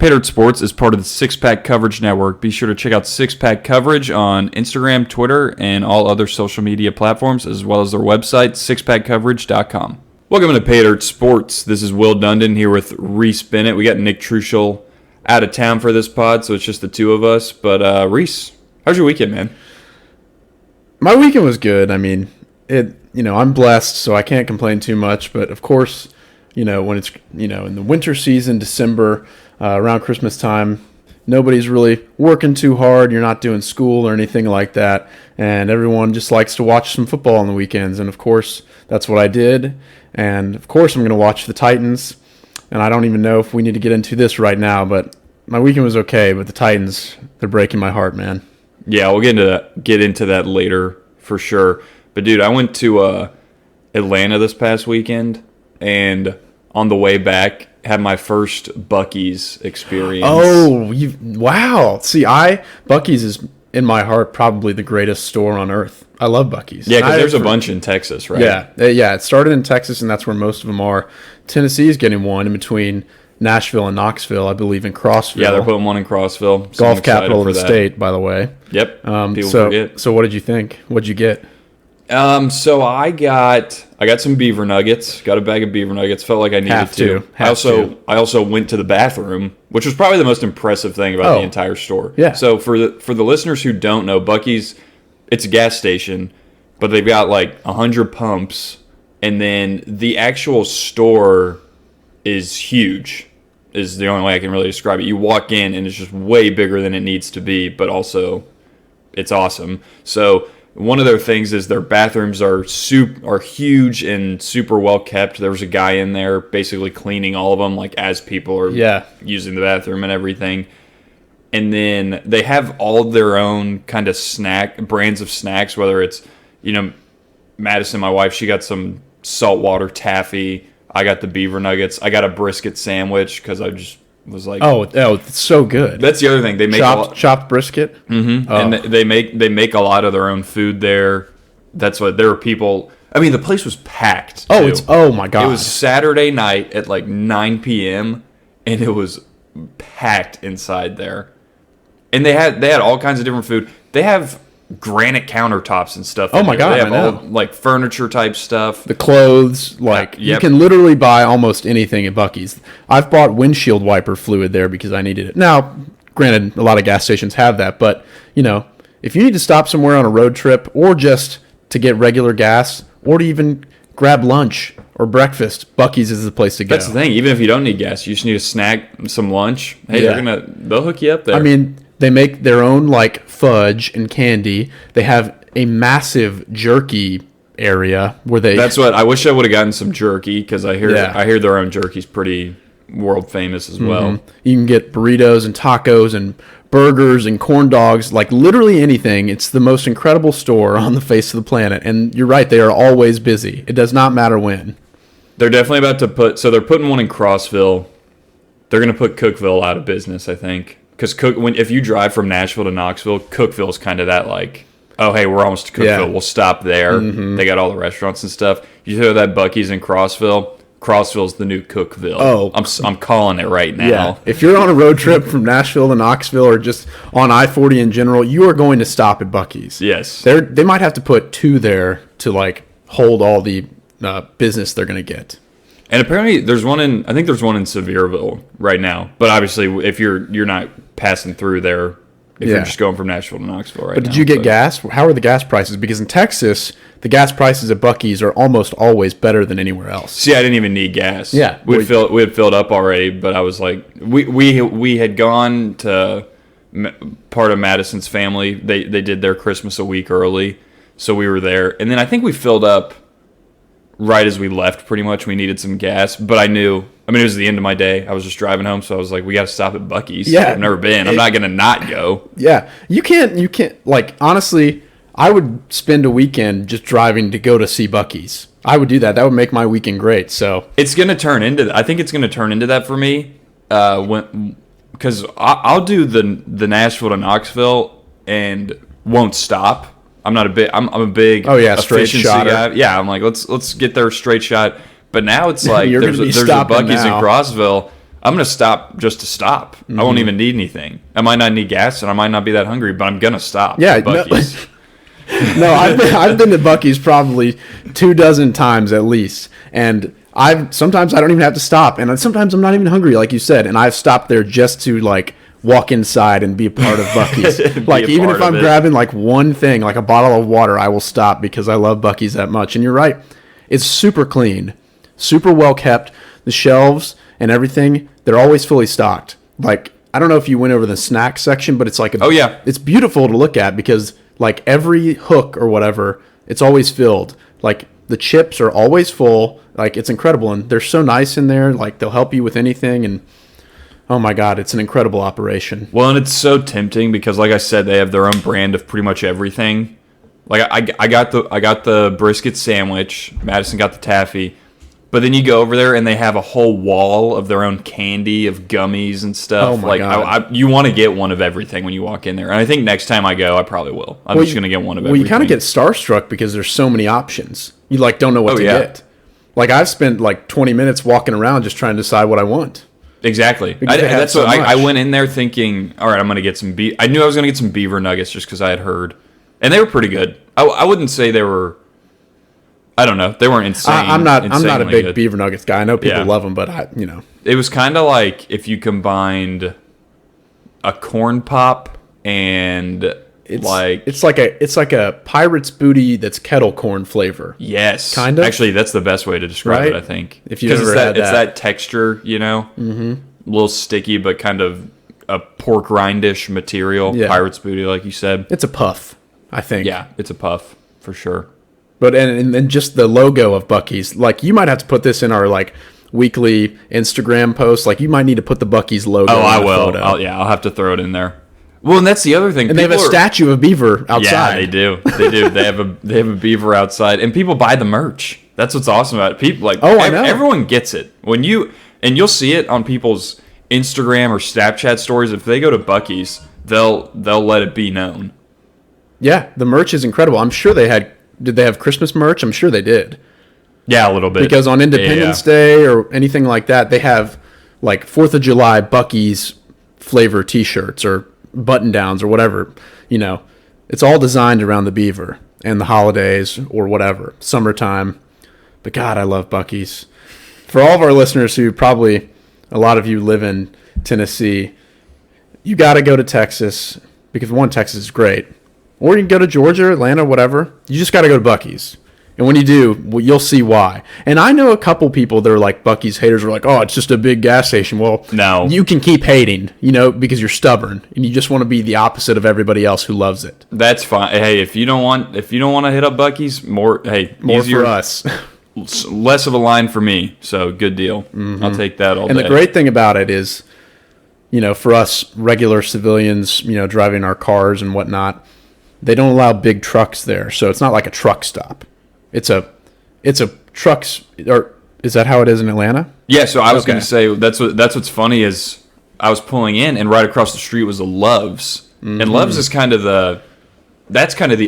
Patriot Sports is part of the Six Pack Coverage Network. Be sure to check out Six Pack Coverage on Instagram, Twitter, and all other social media platforms, as well as their website, sixpackcoverage.com. Welcome to Patriot Sports. This is Will Dundon here with Reece Bennett. We got Nick Truschel out of town for this pod, so it's just the two of us. But Reece, how's your weekend, man? My weekend was good. I mean, I'm blessed, so I can't complain too much. But of course, when it's in the winter season, December, around Christmas time, nobody's really working too hard. You're not doing school or anything like that, and everyone just likes to watch some football on the weekends. And of course, that's what I did. And of course, I'm going to watch the Titans. And I don't even know if we need to get into this right now, but my weekend was okay. But the Titans, they're breaking my heart, man. Yeah, we'll get into that later for sure. But dude, I went to Atlanta this past weekend, and on the way back, had my first Buc-ee's experience. Oh, wow! See, Buc-ee's is in my heart probably the greatest store on earth. I love Buc-ee's. Yeah, because there's a bunch in Texas, right? Yeah. It started in Texas, and that's where most of them are. Tennessee's getting one in between Nashville and Knoxville, I believe, in Crossville. Yeah, they're putting one in Crossville. So golf capital of the state, by the way. Yep. People forget. So what did you think? What'd you get? So I got some beaver nuggets. Got a bag of beaver nuggets. Felt like I needed to. I also went to the bathroom, which was probably the most impressive thing about the entire store. Yeah. So for the listeners who don't know, Buc-ee's, it's a gas station, but they've got like 100 pumps, and then the actual store is huge. Is the only way I can really describe it. You walk in and it's just way bigger than it needs to be, but also it's awesome. So one of their things is their bathrooms are huge and super well kept. There was a guy in there basically cleaning all of them, like as people are using the bathroom and everything. And then they have all their own kind of brands of snacks, whether it's, Madison, my wife, she got some saltwater taffy. I got the beaver nuggets. I got a brisket sandwich because I just was like, oh, it's so good. That's the other thing. They make chopped brisket. Mm-hmm. Oh. And they make a lot of their own food there. That's what there were people. I mean, the place was packed. Oh, oh my god! It was Saturday night at like 9 p.m. and it was packed inside there. And they had all kinds of different food. They have granite countertops and stuff. Oh my god! They have all like furniture type stuff. The clothes, you can literally buy almost anything at Buc-ee's. I've bought windshield wiper fluid there because I needed it. Now, granted, a lot of gas stations have that, but if you need to stop somewhere on a road trip or just to get regular gas or to even grab lunch or breakfast, Buc-ee's is the place to go. That's the thing. Even if you don't need gas, you just need a snack, some lunch. Hey, they'll hook you up there. I mean, they make their own fudge and candy. They have a massive jerky area where they. That's what I wish I would have gotten some jerky because I hear their own jerky's pretty world famous as well. Mm-hmm. You can get burritos and tacos and burgers and corn dogs, like literally anything. It's the most incredible store on the face of the planet. And you're right, they are always busy. It does not matter when. They're definitely about to they're putting one in Crossville. They're going to put Cookeville out of business, I think. Because if you drive from Nashville to Knoxville, Cookeville is kind of that oh, hey, we're almost to Cookeville. Yeah. We'll stop there. Mm-hmm. They got all the restaurants and stuff. You throw that Buc-ee's in Crossville, Crossville's the new Cookeville. Oh. I'm calling it right now. Yeah. If you're on a road trip from Nashville to Knoxville or just on I-40 in general, you are going to stop at Buc-ee's. Yes. They might have to put two there to hold all the business they're going to get. And apparently there's one in Sevierville right now. But obviously if you're not passing through there, if you're just going from Nashville to Knoxville right now. But did you get gas? How are the gas prices? Because in Texas, the gas prices at Buc-ee's are almost always better than anywhere else. See, I didn't even need gas. Yeah. We had filled up already, but I was like, we had gone to part of Madison's family. They did their Christmas a week early, so we were there. And then I think we filled up right as we left, pretty much. We needed some gas, but it was the end of my day. I was just driving home, so I was like, we got to stop at Buc-ee's. Yeah. I've never been. I'm not going to not go. Yeah. You can't, honestly, I would spend a weekend just driving to go to see Buc-ee's. I would do that. That would make my weekend great, so. It's going to turn into that. I think it's going to turn into that for me, because I'll do the Nashville to Knoxville and won't stop. I'm a big straight shot guy. Yeah, I'm like, let's get there straight shot. But now it's like there's a Buc-ee's in Crossville. I'm going to stop just to stop. I won't even need anything. I might not need gas, and I might not be that hungry, but I'm going to stop. Yeah, at Buc-ee's. No, I've been to Buc-ee's probably 24 times at least, and sometimes I don't even have to stop, and sometimes I'm not even hungry, like you said, and I've stopped there just to like walk inside and be a part of Buc-ee's. Like even if I'm grabbing like one thing, like a bottle of water, I will stop because I love Buc-ee's that much. And you're right, it's super clean, super well kept. The shelves and everything, they're always fully stocked. Like I don't know if you went over the snack section, but it's like it's beautiful to look at because like every hook or whatever, it's always filled. Like the chips are always full. Like it's incredible, and they're so nice in there. Like they'll help you with anything, and oh my God, it's an incredible operation. Well, and it's so tempting because, like I said, they have their own brand of pretty much everything. Like I got the brisket sandwich. Madison got the taffy. But then you go over there and they have a whole wall of their own candy, of gummies and stuff. Oh my God. You want to get one of everything when you walk in there. And I think next time I go, I probably will. I'm just going to get one of everything. Well, you kind of get starstruck because there's so many options. You like don't know what to get. Like I've spent like 20 minutes walking around just trying to decide what I want. Exactly. That's what I went in there thinking, all right, I'm going to get some I knew I was going to get some beaver nuggets just because I had heard. And they were pretty good. I wouldn't say they were... I don't know. They weren't insane. I'm not a big beaver nuggets guy. I know people love them, but it was kind of like if you combined a corn pop and it's like a pirate's booty that's kettle corn flavor. Yes, kind of. Actually, that's the best way to describe it. I think if you ever had that, it's that texture, a little sticky, but kind of a pork rindish material. Yeah. Pirate's booty, like you said. It's a puff, I think. Yeah, it's a puff for sure. But and just the logo of Buc-ee's, like you might have to put this in our like weekly Instagram post. Like you might need to put the Buc-ee's logo. Oh, I will. I'll have to throw it in there. Well, and that's the other thing. And they have a statue of beaver outside. Yeah, they do. They do. They have a beaver outside, and people buy the merch. That's what's awesome about it. People I know. Everyone gets it you'll see it on people's Instagram or Snapchat stories. If they go to Buc-ee's, they'll let it be known. Yeah, the merch is incredible. I'm sure they had. Did they have Christmas merch? I'm sure they did. Yeah, a little bit. Because on Independence Day or anything like that, they have like 4th of July Buc-ee's flavor T-shirts or button-downs or whatever. It's all designed around the beaver and the holidays or whatever, summertime. But God, I love Buc-ee's. For all of our listeners who probably, a lot of you live in Tennessee, you got to go to Texas because, one, Texas is great. Or you can go to Georgia, Atlanta, whatever. You just got to go to Buc-ee's. And when you do, you'll see why. And I know a couple people that are like Buc-ee's haters are like, oh, it's just a big gas station. Well, no. You can keep hating, because you're stubborn and you just want to be the opposite of everybody else who loves it. That's fine. Hey, if you don't want to hit up Buc-ee's, more easier, for us. Less of a line for me. So good deal. Mm-hmm. I'll take that all day. And the great thing about it is, for us regular civilians, driving our cars and whatnot, they don't allow big trucks there, so it's not like a truck stop. It's a trucks. Or is that how it is in Atlanta? Yeah. So I was going to say that's what's funny is I was pulling in and right across the street was a Love's, and Love's is kind of the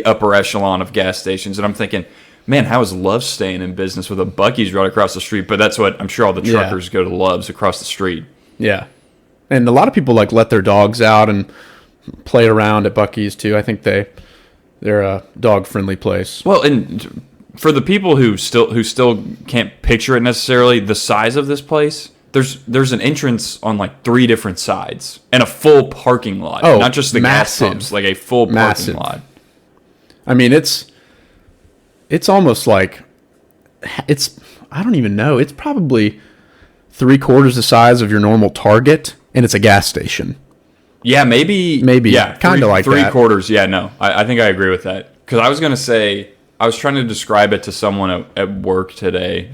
upper echelon of gas stations, and I'm thinking, man, how is Love's staying in business with a Buc-ee's right across the street? But that's what I'm sure all the truckers go to Love's across the street. Yeah, and a lot of people let their dogs out and play around at Buc-ee's too. I think they're a dog-friendly place. Well, and for the people who still can't picture it necessarily, the size of this place, there's an entrance on like 3 different sides and a full parking lot. Oh, not just the gas pumps, like a full parking lot. I mean, it's almost like I don't even know. It's probably 3/4 the size of your normal Target, and it's a gas station. Yeah, maybe. Yeah, kind of like that. 3/4. Yeah, no, I think I agree with that. Because I was going to say, I was trying to describe it to someone at work today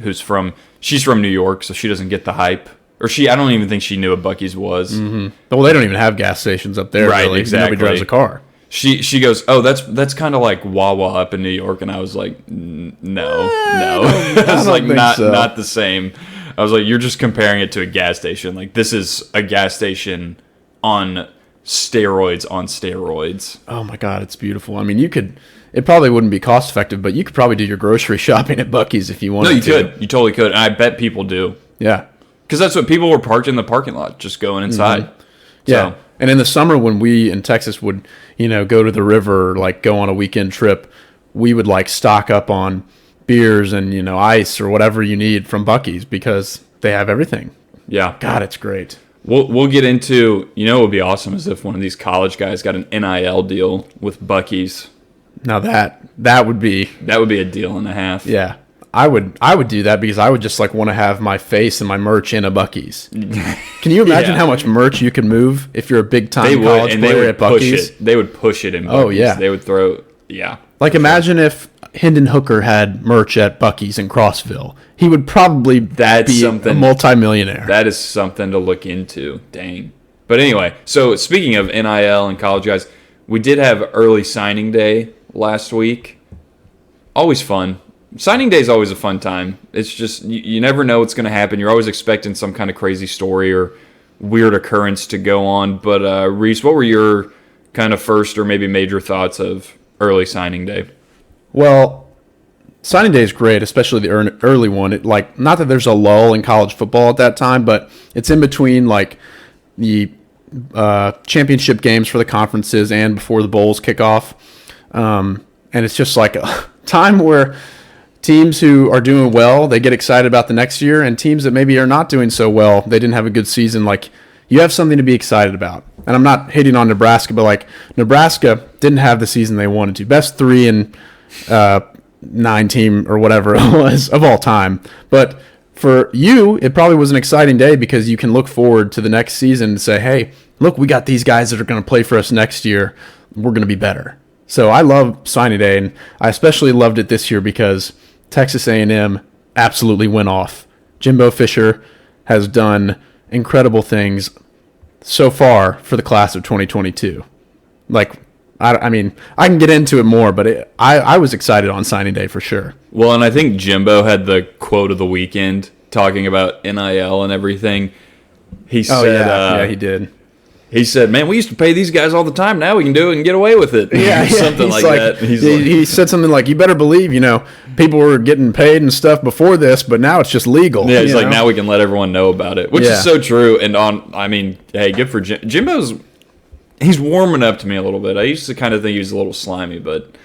she's from New York, so she doesn't get the hype. Or I don't even think she knew what Buc-ee's was. Mm-hmm. Well, they don't even have gas stations up there, right, really. Exactly. Nobody drives a car. She goes, oh, that's kind of like Wawa up in New York. And I was like, no. I was like, not the same. I was like, you're just comparing it to a gas station. Like, this is a gas station on steroids. Oh my God, it's beautiful. I mean, it probably wouldn't be cost effective, but you could probably do your grocery shopping at Buc-ee's if you wanted to. No, you could. You totally could. And I bet people do. Yeah. Because that's what people were parked in the parking lot, just going inside. Yeah. So, And in the summer when we in Texas would, go to the river or like go on a weekend trip, we would like stock up on beers and, ice or whatever you need from Buc-ee's because they have everything. yeah. God, it's great. We'll get into, what would be awesome is if one of these college guys got an NIL deal with Buc-ee's. Now that would be a deal and a half. Yeah. I would do that because I would just like want to have my face and my merch in a Buc-ee's. Can you imagine how much merch you could move if you're a big time college player at Buc-ee's? They would push it in Buc-ee's. Oh yeah. They would throw Like imagine if Hendon Hooker had merch at Buc-ee's in Crossville. He would probably be a multimillionaire. That is something to look into. Dang. But anyway, so speaking of NIL and college guys, we did have early signing day last week. Always fun. Signing day is always a fun time. It's just, you never know what's going to happen. You're always expecting some kind of crazy story or weird occurrence to go on. But, Reece, what were your kind of first or maybe major thoughts of early signing day? Well, signing day is great, especially the early one. Not that there's a lull in college football at that time, but it's in between like the championship games for the conferences and before the bowls kick off. And it's just like a time where teams who are doing well, they get excited about the next year, and teams that maybe are not doing so well, they didn't have a good season. Like, you have something to be excited about. And I'm not hating on Nebraska, but like Nebraska didn't have the season they wanted to. Best 3-9 team or whatever it was of all time. But for you, it probably was an exciting day because you can look forward to the next season and say, hey, look, we got these guys that are going to play for us next year. We're going to be better. So I love signing day, and I especially loved it this year because Texas A&M absolutely went off. Jimbo Fisher has done incredible things so far for the class of 2022. Like, I mean, I can get into it more, but I was excited on signing day for sure. Well, and I think Jimbo had the quote of the weekend talking about NIL and everything. He said, he did. He said, man, we used to pay these guys all the time. Now we can do it and get away with it. Yeah, something like that. He said something like, you better believe, people were getting paid and stuff before this, but now it's just legal. Yeah, he's like, now we can let everyone know about it, which is so true. And hey, good for Jimbo's. He's warming up to me a little bit. I used to kind of think he was a little slimy, but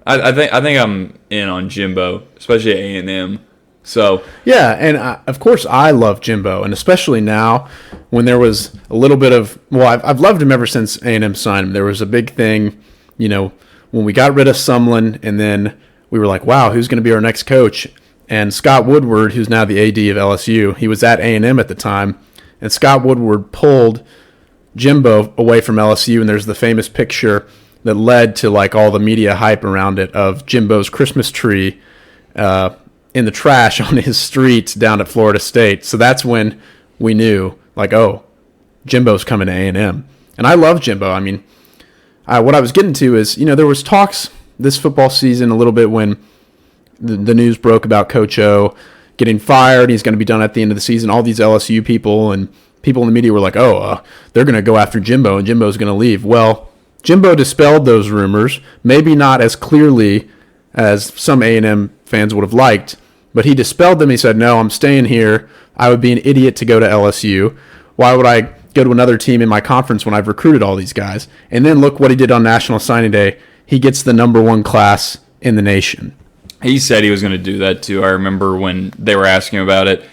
I think I'm in on Jimbo, especially at A&M. So yeah, and of course I love Jimbo, and especially now when there was a little bit of I've loved him ever since A&M signed him. There was a big thing, when we got rid of Sumlin, and then we were like, wow, who's going to be our next coach? And Scott Woodward, who's now the AD of LSU, he was at A&M at the time, and Scott Woodward pulled Jimbo away from LSU, and there's the famous picture that led to like all the media hype around it of Jimbo's Christmas tree in the trash on his streets down at Florida State. So that's when we knew, like, oh, Jimbo's coming to A&M. And I love Jimbo. I mean, what I was getting to is, there was talks this football season a little bit when the news broke about Coach O getting fired. He's going to be done at the end of the season. All these LSU people and people in the media were like, they're going to go after Jimbo and Jimbo's going to leave. Well, Jimbo dispelled those rumors, maybe not as clearly as some A&M fans would have liked, but he dispelled them. He said, no, I'm staying here. I would be an idiot to go to LSU. Why would I go to another team in my conference when I've recruited all these guys? And then look what he did on National Signing Day. He gets the number one class in the nation. He said he was going to do that too. I remember when they were asking him about it,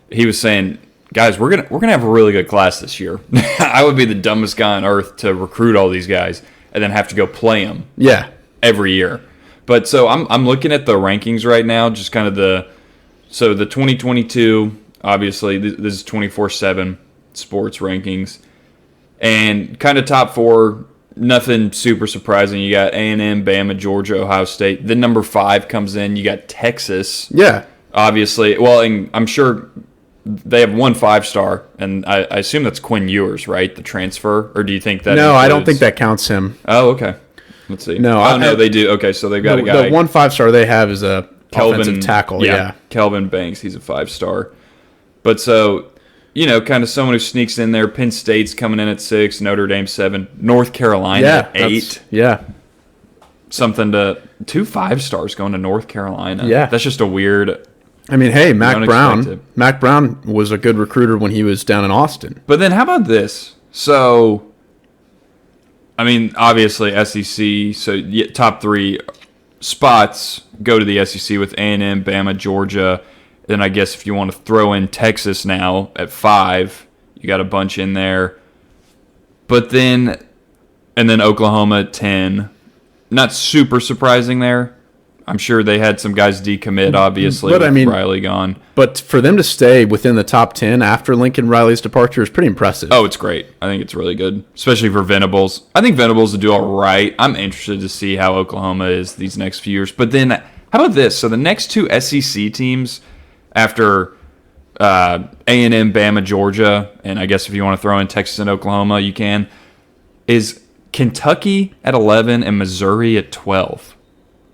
he was saying, guys, we're gonna have a really good class this year. I would be the dumbest guy on earth to recruit all these guys and then have to go play them every year. But so I'm looking at the rankings right now, just kind of the 2022, obviously, this is 24/7 sports rankings. And kind of top four, nothing super surprising. You got A&M, Bama, Georgia, Ohio State. Then number 5 comes in. You got Texas. Yeah. Obviously. Well, and I'm sure they have one 5-star, and I assume that's Quinn Ewers, right? The transfer? Or do you think that No, I don't think that counts him. Oh, okay. Let's see. No, no, they do. Okay, so they've got a guy. The one 5-star they have is a offensive tackle. Yeah. Kelvin Banks. He's a 5-star. But so, kind of someone who sneaks in there. Penn State's coming in at 6, Notre Dame 7, North Carolina at 8. Yeah. Something to 2 5-stars going to North Carolina. Yeah. That's just a weird I mean, hey, don't expect it. Mac Brown was a good recruiter when he was down in Austin. But then how about this? So, I mean, obviously SEC. So top 3 spots go to the SEC with A&M, Bama, Georgia. Then I guess if you want to throw in Texas now at 5, you got a bunch in there. But then, and then Oklahoma at 10. Not super surprising there. I'm sure they had some guys decommit, obviously, but, with Riley gone. But for them to stay within the top 10 after Lincoln Riley's departure is pretty impressive. Oh, it's great. I think it's really good, especially for Venables. I think Venables will do all right. I'm interested to see how Oklahoma is these next few years. But then, how about this? So the next 2 SEC teams after A&M, Bama, Georgia, and I guess if you want to throw in Texas and Oklahoma, you can, is Kentucky at 11 and Missouri at 12.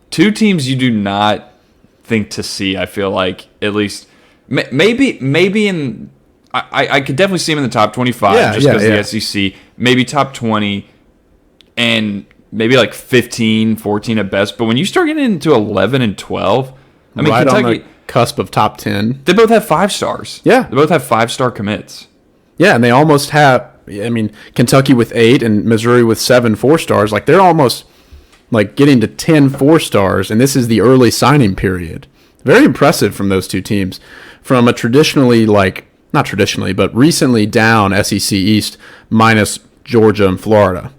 2 teams you do not think to see, I feel like, at least. Maybe in... I could definitely see them in the top 25 just because of the SEC. Maybe top 20 and maybe like 15, 14 at best. But when you start getting into 11 and 12, I mean, right Kentucky... on the cusp of top 10. They both have 5 stars. Yeah. They both have 5-star commits. Yeah, and they almost have... I mean, Kentucky with 8 and Missouri with 7 4-stars. Like, they're almost... like getting to 10 4-stars, and this is the early signing period. Very impressive from those 2 teams. From a traditionally, like, not traditionally, but recently down SEC East minus Georgia and Florida.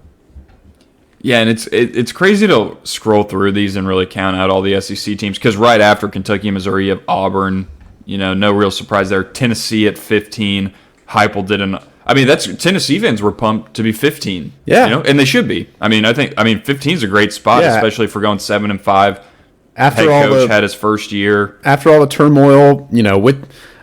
Yeah, and it's crazy to scroll through these and really count out all the SEC teams because right after Kentucky and Missouri, you have Auburn. You know, no real surprise there. Tennessee at 15. Heupel didn't. I mean, that's Tennessee fans were pumped to be 15. Yeah, you know, and they should be. I mean, 15 is a great spot, especially for going 7-5. After Head all coach had his first year. After all the turmoil, you know,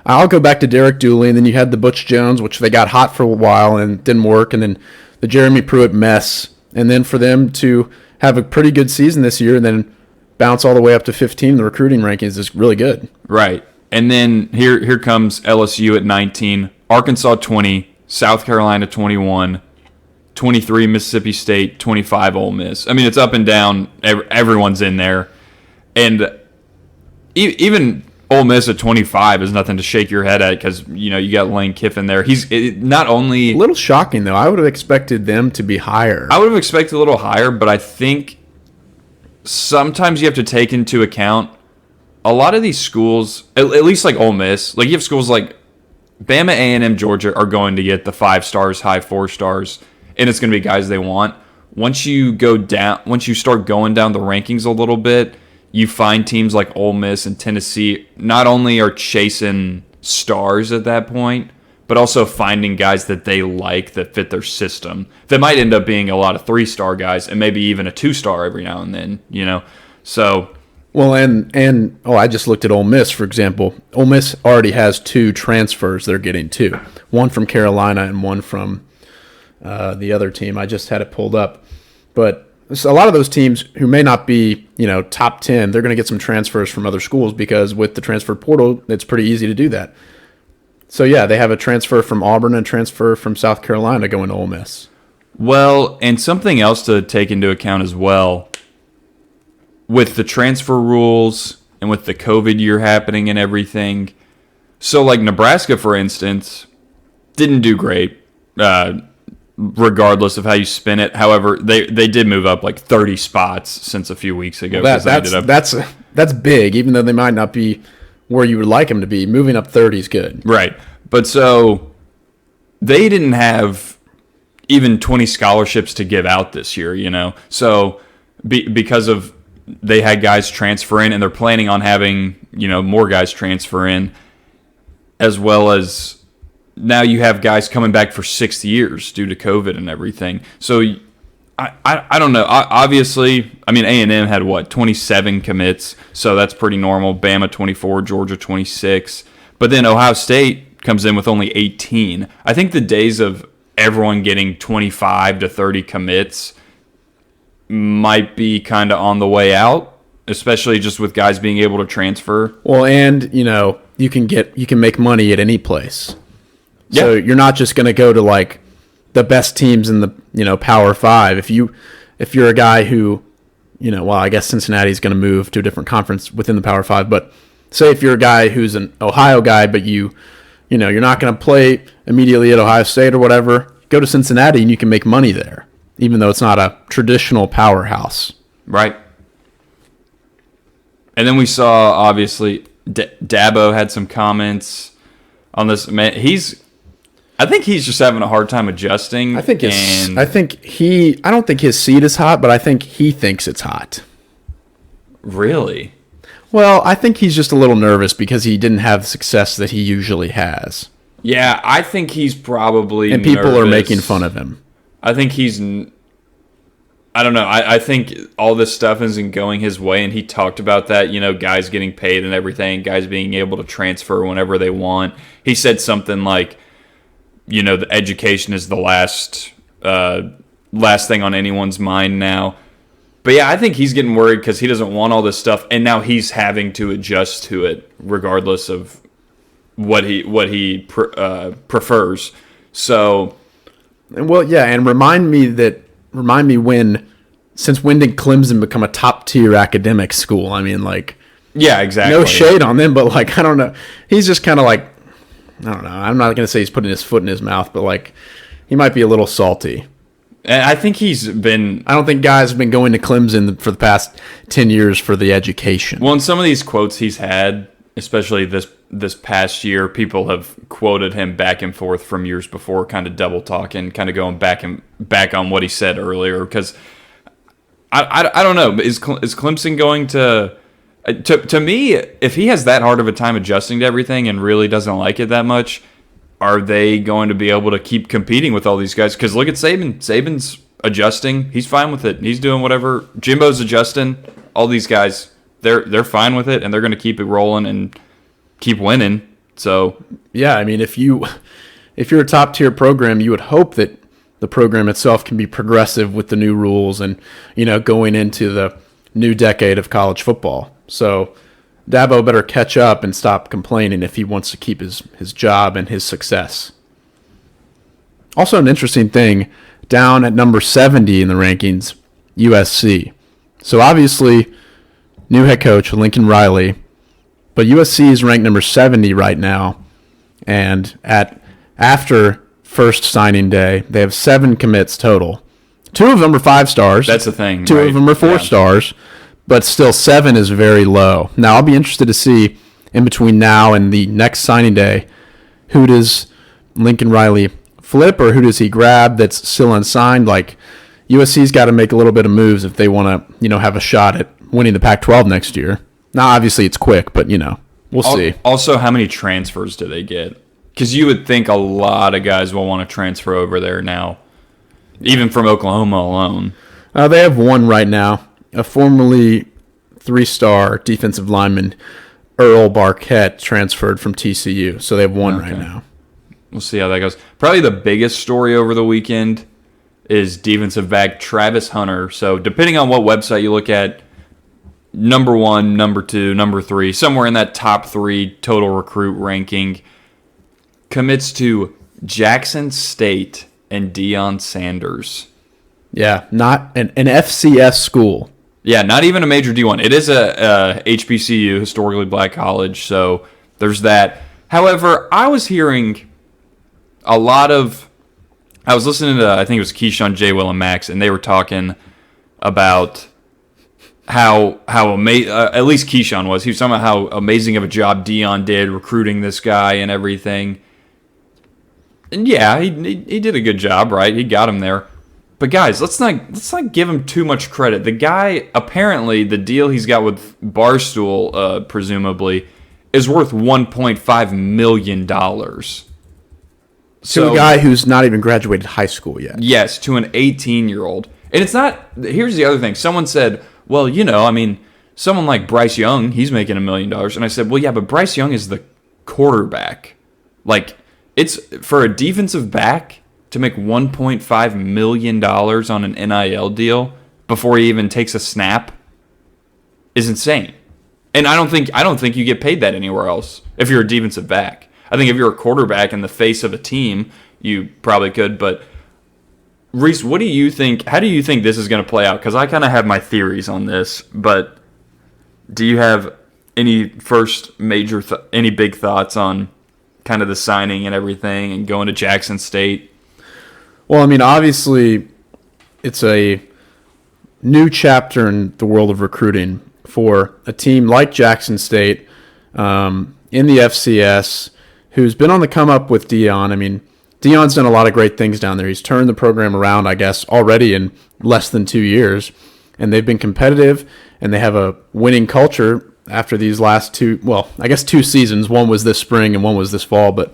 I'll go back to Derek Dooley, and then you had the Butch Jones, which they got hot for a while and didn't work, and then the Jeremy Pruitt mess, and then for them to have a pretty good season this year and then bounce all the way up to 15 in the recruiting rankings is really good. Right, and then here comes LSU at 19, Arkansas 20. South Carolina 21, 23 Mississippi State, 25 Ole Miss. I mean, it's up and down. Everyone's in there. And even Ole Miss at 25 is nothing to shake your head at because, you know, you got Lane Kiffin there. He's not only... A little shocking, though. I would have expected them to be higher. I would have expected a little higher, but I think sometimes you have to take into account a lot of these schools, at least like Ole Miss, like you have schools like Bama, A&M, Georgia are going to get the 5 stars, high 4 stars, and it's going to be guys they want. Once you start going down the rankings a little bit, you find teams like Ole Miss and Tennessee not only are chasing stars at that point, but also finding guys that they like that fit their system. That might end up being a lot of 3-star guys and maybe even a 2-star every now and then, you know. So... Well, I just looked at Ole Miss, for example. Ole Miss already has 2 transfers they're getting too. One from Carolina and one from the other team. I just had it pulled up. But a lot of those teams who may not be, you know, top 10, they're going to get some transfers from other schools because with the transfer portal, it's pretty easy to do that. So, yeah, they have a transfer from Auburn and a transfer from South Carolina going to Ole Miss. Well, and something else to take into account as well, with the transfer rules and with the COVID year happening and everything. So, like Nebraska, for instance, didn't do great, regardless of how you spin it. However, they did move up like 30 spots since a few weeks ago. Well, that's big, even though they might not be where you would like them to be. Moving up 30 is good. Right. But so they didn't have even 20 scholarships to give out this year, you know. So because of they had guys transfer in, and they're planning on having, you know, more guys transfer in, as well as now you have guys coming back for 6 years due to COVID and everything. So I don't know. Obviously, I mean, A&M had 27 commits, so that's pretty normal. Bama 24, Georgia 26, but then Ohio State comes in with only 18. I think the days of everyone getting 25 to 30 commits might be kind of on the way out, especially just with guys being able to transfer. Well, and you know, you can make money at any place. Yeah. So you're not just going to go to like the best teams in the, you know, Power 5. If you're a guy who, you know, well, I guess Cincinnati's going to move to a different conference within the Power 5, but say if you're a guy who's an Ohio guy, but you're not going to play immediately at Ohio State or whatever, go to Cincinnati and you can make money there, even though it's not a traditional powerhouse. Right. And then we saw, obviously, Dabo had some comments on this. Man, I think he's just having a hard time adjusting. I don't think his seat is hot, but I think he thinks it's hot. Really? Well, I think he's just a little nervous because he didn't have the success that he usually has. Yeah, I think he's probably and people nervous. Are making fun of him. I think I don't know. I think all this stuff isn't going his way, and he talked about that, guys getting paid and everything, guys being able to transfer whenever they want. He said something like, the education is the last thing on anyone's mind now. But yeah, I think he's getting worried because he doesn't want all this stuff, and now he's having to adjust to it regardless of what he prefers. So, well, yeah, and remind me since when did Clemson become a top tier academic school? I mean, yeah, exactly. No shade on them, but I don't know. He's just kind of I don't know. I'm not gonna say he's putting his foot in his mouth, but he might be a little salty. And I think I don't think guys have been going to Clemson for the past 10 years for the education. Well, in some of these quotes he's had, especially this past year, people have quoted him back and forth from years before, kind of double talking, kind of going back on what he said earlier. Because I don't know, is Clemson going to me, if he has that hard of a time adjusting to everything and really doesn't like it that much, are they going to be able to keep competing with all these guys? Because look at Saban. Saban's adjusting. He's fine with it. He's doing whatever. Jimbo's adjusting. All these guys, they're fine with it, and they're going to keep it rolling and keep winning. So yeah, I mean, if you're a top tier program, you would hope that the program itself can be progressive with the new rules and going into the new decade of college football. So Dabo better catch up and stop complaining if he wants to keep his job and his success. Also, an interesting thing, down at number 70 in the rankings, USC. So obviously, new head coach Lincoln Riley, but USC is ranked number 70 right now. And after first signing day, they have 7 commits total. 2 of them are 5 stars. That's the thing. 2 of them are 4 stars. But still, 7 is very low. Now, I'll be interested to see in between now and the next signing day, who does Lincoln Riley flip or who does he grab that's still unsigned? USC's got to make a little bit of moves if they want to, have a shot at winning the Pac-12 next year. Now, obviously, it's quick, but, we'll see. Also, how many transfers do they get? Because you would think a lot of guys will want to transfer over there now, even from Oklahoma alone. They have 1 right now. A formerly 3-star defensive lineman, Earl Barquette, transferred from TCU. So they have 1 right now. We'll see how that goes. Probably the biggest story over the weekend is defensive back Travis Hunter. So depending on what website you look at, number 1, number 2, number 3, somewhere in that top 3 total recruit ranking, commits to Jackson State and Deion Sanders. Yeah, not an FCS school. Yeah, not even a major D1. It is a HBCU, historically black college, so there's that. However, I was hearing I was listening to, I think it was Keyshawn, J. Will, and Max, and they were talking about how at least Keyshawn was. He was talking about how amazing of a job Deion did recruiting this guy and everything. And yeah, he did a good job, right? He got him there. But guys, let's not give him too much credit. The guy, apparently, the deal he's got with Barstool, presumably, is worth $1.5 million. To a guy who's not even graduated high school yet. Yes, to an 18-year-old. And it's not, here's the other thing. Someone said, well, someone like Bryce Young, he's making $1 million. And I said, well, yeah, but Bryce Young is the quarterback. It's for a defensive back to make $1.5 million on an NIL deal before he even takes a snap is insane. And I don't think you get paid that anywhere else if you're a defensive back. I think if you're a quarterback in the face of a team, you probably could. But Reece, what do you think? How do you think this is going to play out? Because I kind of have my theories on this, but do you have any first major, any big thoughts on kind of the signing and everything and going to Jackson State? Well, I mean, obviously, it's a new chapter in the world of recruiting for a team like Jackson State in the FCS, who's been on the come up with Deion. I mean, Deion's done a lot of great things down there. He's turned the program around, I guess, already in less than 2 years, and they've been competitive, and they have a winning culture after these last two seasons. One was this spring and one was this fall, but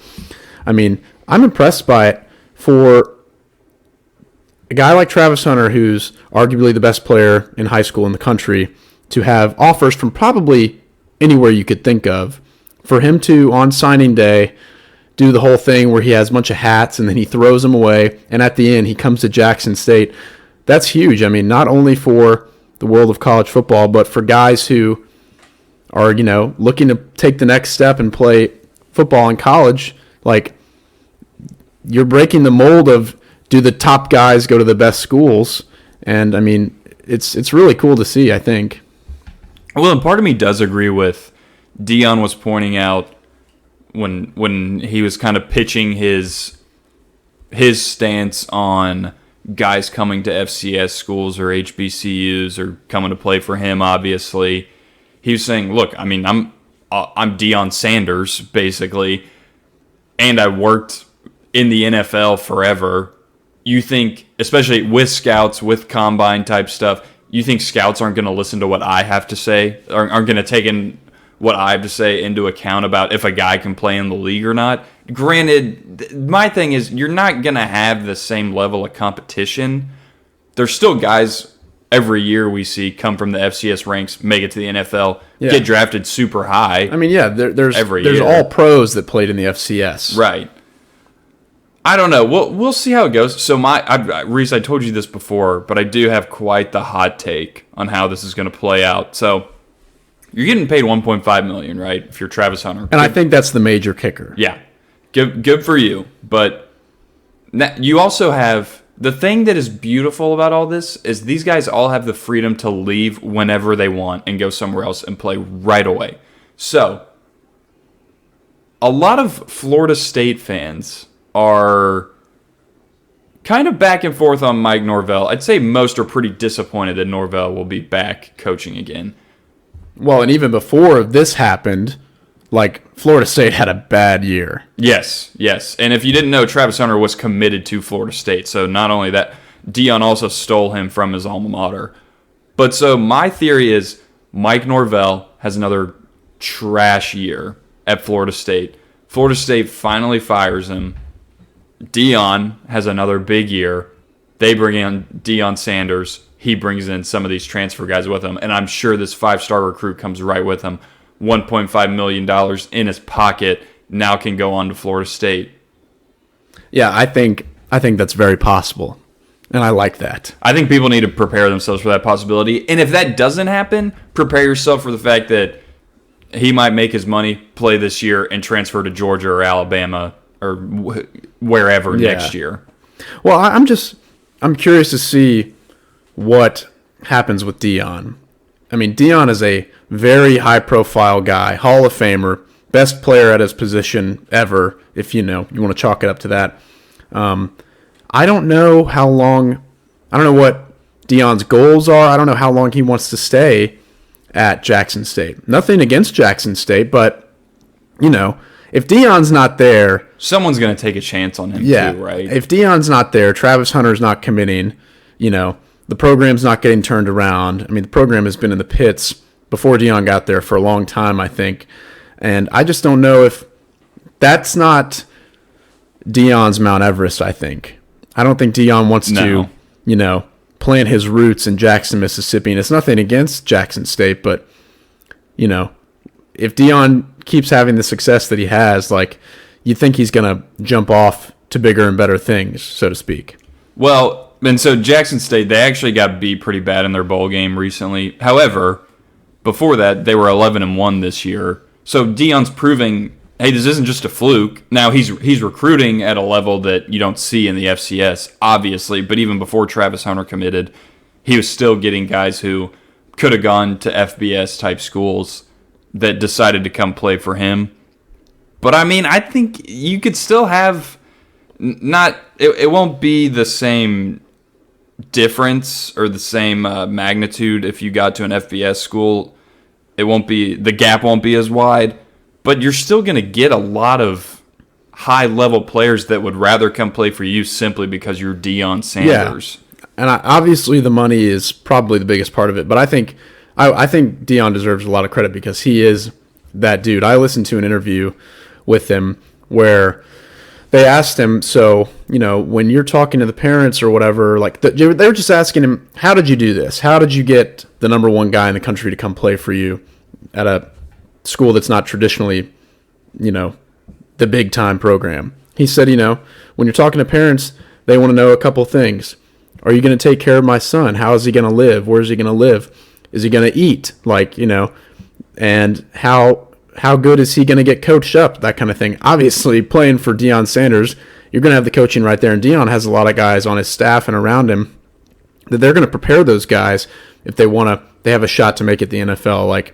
I mean, I'm impressed by it for a guy like Travis Hunter, who's arguably the best player in high school in the country, to have offers from probably anywhere you could think of. For him to, on signing day, do the whole thing where he has a bunch of hats and then he throws them away, and at the end he comes to Jackson State, that's huge. I mean, not only for the world of college football, but for guys who are, looking to take the next step and play football in college. Like, you're breaking the mold of, do the top guys go to the best schools? And I mean, it's really cool to see, I think. Well, and part of me does agree with Deion was pointing out when he was kind of pitching his stance on guys coming to FCS schools or HBCUs or coming to play for him. Obviously, he was saying, "Look, I mean, I'm Deion Sanders basically, and I worked in the NFL forever. You think, especially with scouts, with combine type stuff, you think scouts aren't going to listen to what I have to say, or aren't going to take in what I have to say into account about if a guy can play in the league or not?" Granted, my thing is, you're not going to have the same level of competition. There's still guys every year we see come from the FCS ranks, make it to the NFL, get drafted super high. I mean, yeah, there's all pros that played in the FCS. Right. I don't know. We'll see how it goes. So Reece, I told you this before, but I do have quite the hot take on how this is going to play out. So you're getting paid $1.5 million, right? If you're Travis Hunter, and I think that's the major kicker. Yeah, good for you. But you also have the thing that is beautiful about all this is these guys all have the freedom to leave whenever they want and go somewhere else and play right away. So a lot of Florida State fans are kind of back and forth on Mike Norvell. I'd say most are pretty disappointed that Norvell will be back coaching again. Well, and even before this happened, like, Florida State had a bad year. Yes. And if you didn't know, Travis Hunter was committed to Florida State. So not only that, Deion also stole him from his alma mater. But so my theory is Mike Norvell has another trash year at Florida State. Florida State finally fires him. Deion has another big year. They bring in Deion Sanders. He brings in some of these transfer guys with him, and I'm sure this 5-star recruit comes right with him. $1.5 million in his pocket, now can go on to Florida State. Yeah, I think that's very possible, and I like that. I think people need to prepare themselves for that possibility, and if that doesn't happen, prepare yourself for the fact that he might make his money, play this year, and transfer to Georgia or Alabama or wherever next year. Well, I'm curious to see what happens with Deion. I mean, Deion is a very high-profile guy, Hall of Famer, best player at his position ever, if you want to chalk it up to that. I don't know how long, I don't know what Deion's goals are. I don't know how long he wants to stay at Jackson State. Nothing against Jackson State, but, if Deion's not there, someone's going to take a chance on him too, right? If Deion's not there, Travis Hunter's not committing, the program's not getting turned around. I mean, the program has been in the pits before Deion got there for a long time, I think. And I just don't know if that's not Deion's Mount Everest, I think. I don't think Deion wants to, plant his roots in Jackson, Mississippi. And it's nothing against Jackson State, but, if Deion keeps having the success that he has, you think he's going to jump off to bigger and better things, so to speak. Well, and so Jackson State, they actually got beat pretty bad in their bowl game recently. However, before that, they were 11-1 this year. So Deion's proving, hey, this isn't just a fluke. Now he's recruiting at a level that you don't see in the FCS, obviously. But even before Travis Hunter committed, he was still getting guys who could have gone to FBS type schools. that decided to come play for him. But I mean, I think you could still have it won't be the same difference or the same magnitude if you got to an FBS school. The gap won't be as wide, but you're still going to get a lot of high-level players that would rather come play for you simply because you're Deion Sanders. Yeah. And obviously the money is probably the biggest part of it, but I think Deion deserves a lot of credit because he is that dude. I listened to an interview with him where they asked him, so, when you're talking to the parents or whatever, like they were just asking him, how did you do this? How did you get the number one guy in the country to come play for you at a school that's not traditionally, the big time program? He said, when you're talking to parents, they want to know a couple things. Are you going to take care of my son? How is he going to live? Where is he going to live? Is he going to eat? And how good is he going to get coached up? That kind of thing. Obviously, playing for Deion Sanders, you're going to have the coaching right there. And Deion has a lot of guys on his staff and around him that they're going to prepare those guys if they have a shot to make it the NFL.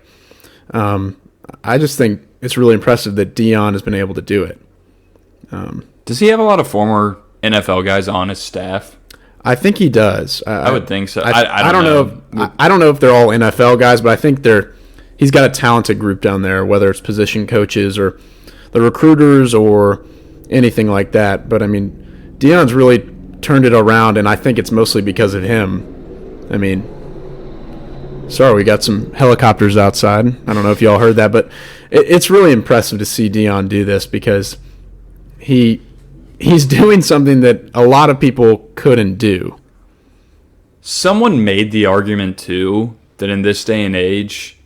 I just think it's really impressive that Deion has been able to do it. Does he have a lot of former NFL guys on his staff? I think he does. I would think so. I don't know. I don't know if they're all NFL guys, but I think he's got a talented group down there, whether it's position coaches or the recruiters or anything like that. But I mean, Deion's really turned it around, and I think it's mostly because of him. I mean, sorry, we got some helicopters outside. I don't know if y'all heard that, but it's really impressive to see Deion do this because he's doing something that a lot of people couldn't do. Someone made the argument, too, that in this day and age,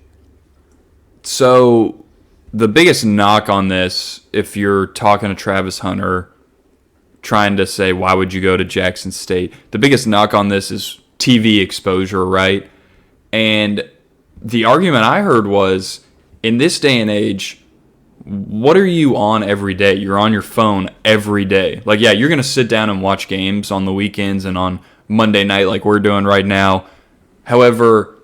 so the biggest knock on this, if you're talking to Travis Hunter, trying to say, why would you go to Jackson State? The biggest knock on this is TV exposure, right? And the argument I heard was, in this day and age, what are you on every day? You're on your phone every day. Like, yeah, you're going to sit down and watch games on the weekends and on Monday night like we're doing right now. However,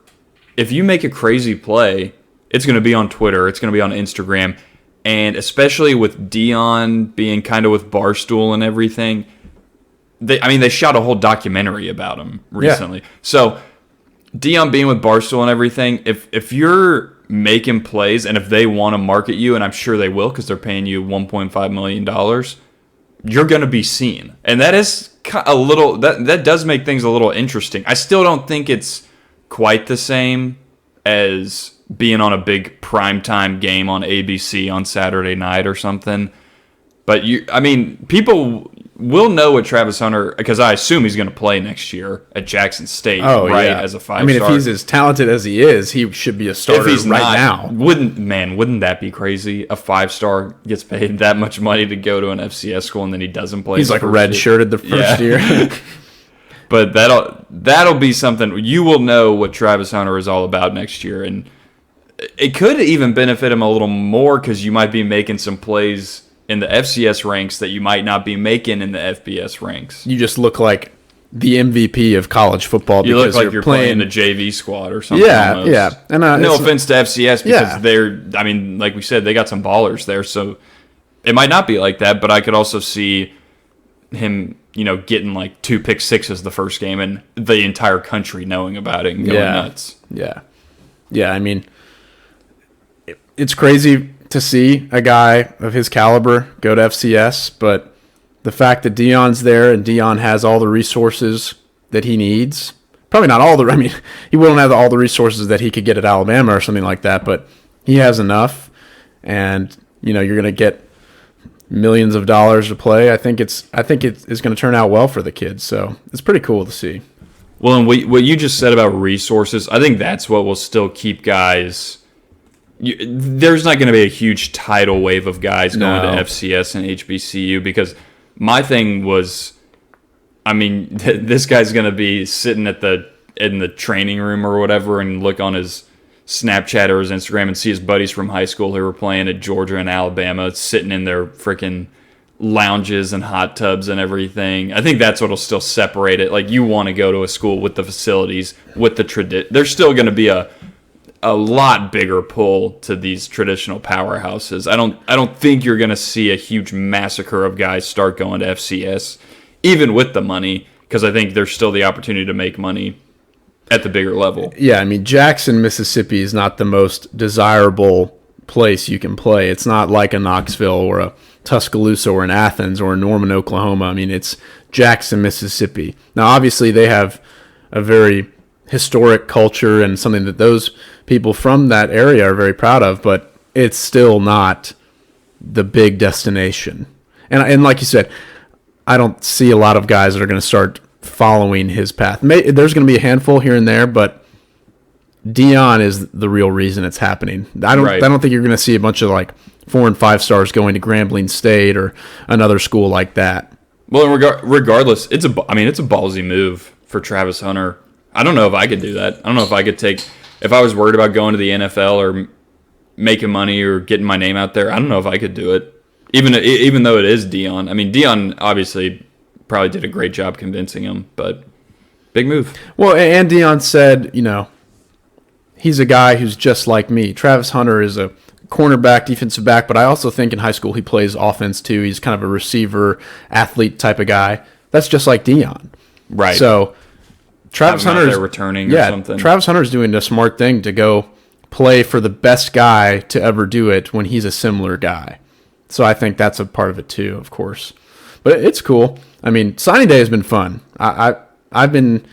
if you make a crazy play, it's going to be on Twitter. It's going to be on Instagram. And especially with Deion being kind of with Barstool and everything, they shot a whole documentary about him recently. Yeah. So Deion being with Barstool and everything, if you're making plays and if they want to market you, and I'm sure they will because they're paying you $1.5 million, you're going to be seen. And that is a little, that does make things a little interesting. I still don't think it's quite the same as being on a big primetime game on ABC on Saturday night or something. But people will know what Travis Hunter, because I assume he's going to play next year at Jackson State, as a 5-star. If he's as talented as he is, he should be a starter now. Wouldn't that be crazy? A 5-star gets paid that much money to go to an FCS school and then he doesn't play. He's like red-shirted the first year. But that'll be something. You will know what Travis Hunter is all about next year, and it could even benefit him a little more because you might be making some plays in the FCS ranks that you might not be making in the FBS ranks. You just look like the MVP of college football. You look like you're playing the JV squad or something. Yeah, almost. Yeah. And no offense to FCS because they're, like we said, they got some ballers there. So it might not be like that, but I could also see him, getting like 2 pick sixes the first game and the entire country knowing about it and going nuts. Yeah. Yeah, it's crazy to see a guy of his caliber go to FCS, but the fact that Deion's there and Deion has all the resources that he needs, probably not all he wouldn't have all the resources that he could get at Alabama or something like that, but he has enough, and you're going to get millions of dollars to play. I think it's going to turn out well for the kids, so it's pretty cool to see. Well, and what you just said about resources, I think that's what will still keep guys. There's not going to be a huge tidal wave of guys going to FCS and HBCU because my thing was, this guy's going to be sitting in the training room or whatever and look on his Snapchat or his Instagram and see his buddies from high school who were playing at Georgia and Alabama sitting in their freaking lounges and hot tubs and everything. I think that's what'll still separate it. Like, you want to go to a school with the facilities, with the tradition. There's still going to be a a lot bigger pull to these traditional powerhouses. I don't think you're going to see a huge massacre of guys start going to FCS, even with the money, because I think there's still the opportunity to make money at the bigger level. Yeah, I mean, Jackson, Mississippi is not the most desirable place you can play. It's not like a Knoxville or a Tuscaloosa or an Athens or a Norman, Oklahoma. I mean, it's Jackson, Mississippi. Now, obviously, they have a very historic culture and something that those people from that area are very proud of, but it's still not the big destination. And like you said, I don't see a lot of guys that are going to start following his path. There's going to be a handful here and there, but Deion is the real reason it's happening. I don't think you're going to see a bunch of like 4 and 5 stars going to Grambling State or another school like that. Well, regardless, it's a ballsy move for Travis Hunter. I don't know if I could do that. I don't know if I could if I was worried about going to the NFL or making money or getting my name out there. I don't know if I could do it, even though it is Deion. I mean, Deion obviously probably did a great job convincing him, but big move. Well, and Deion said, he's a guy who's just like me. Travis Hunter is a cornerback, defensive back, but I also think in high school he plays offense too. He's kind of a receiver, athlete type of guy. That's just like Deion. Right. So Travis Hunter's returning or something. Travis Hunter's doing the smart thing to go play for the best guy to ever do it when he's a similar guy. So I think that's a part of it too, of course. But it's cool. I mean, signing day has been fun. I've been,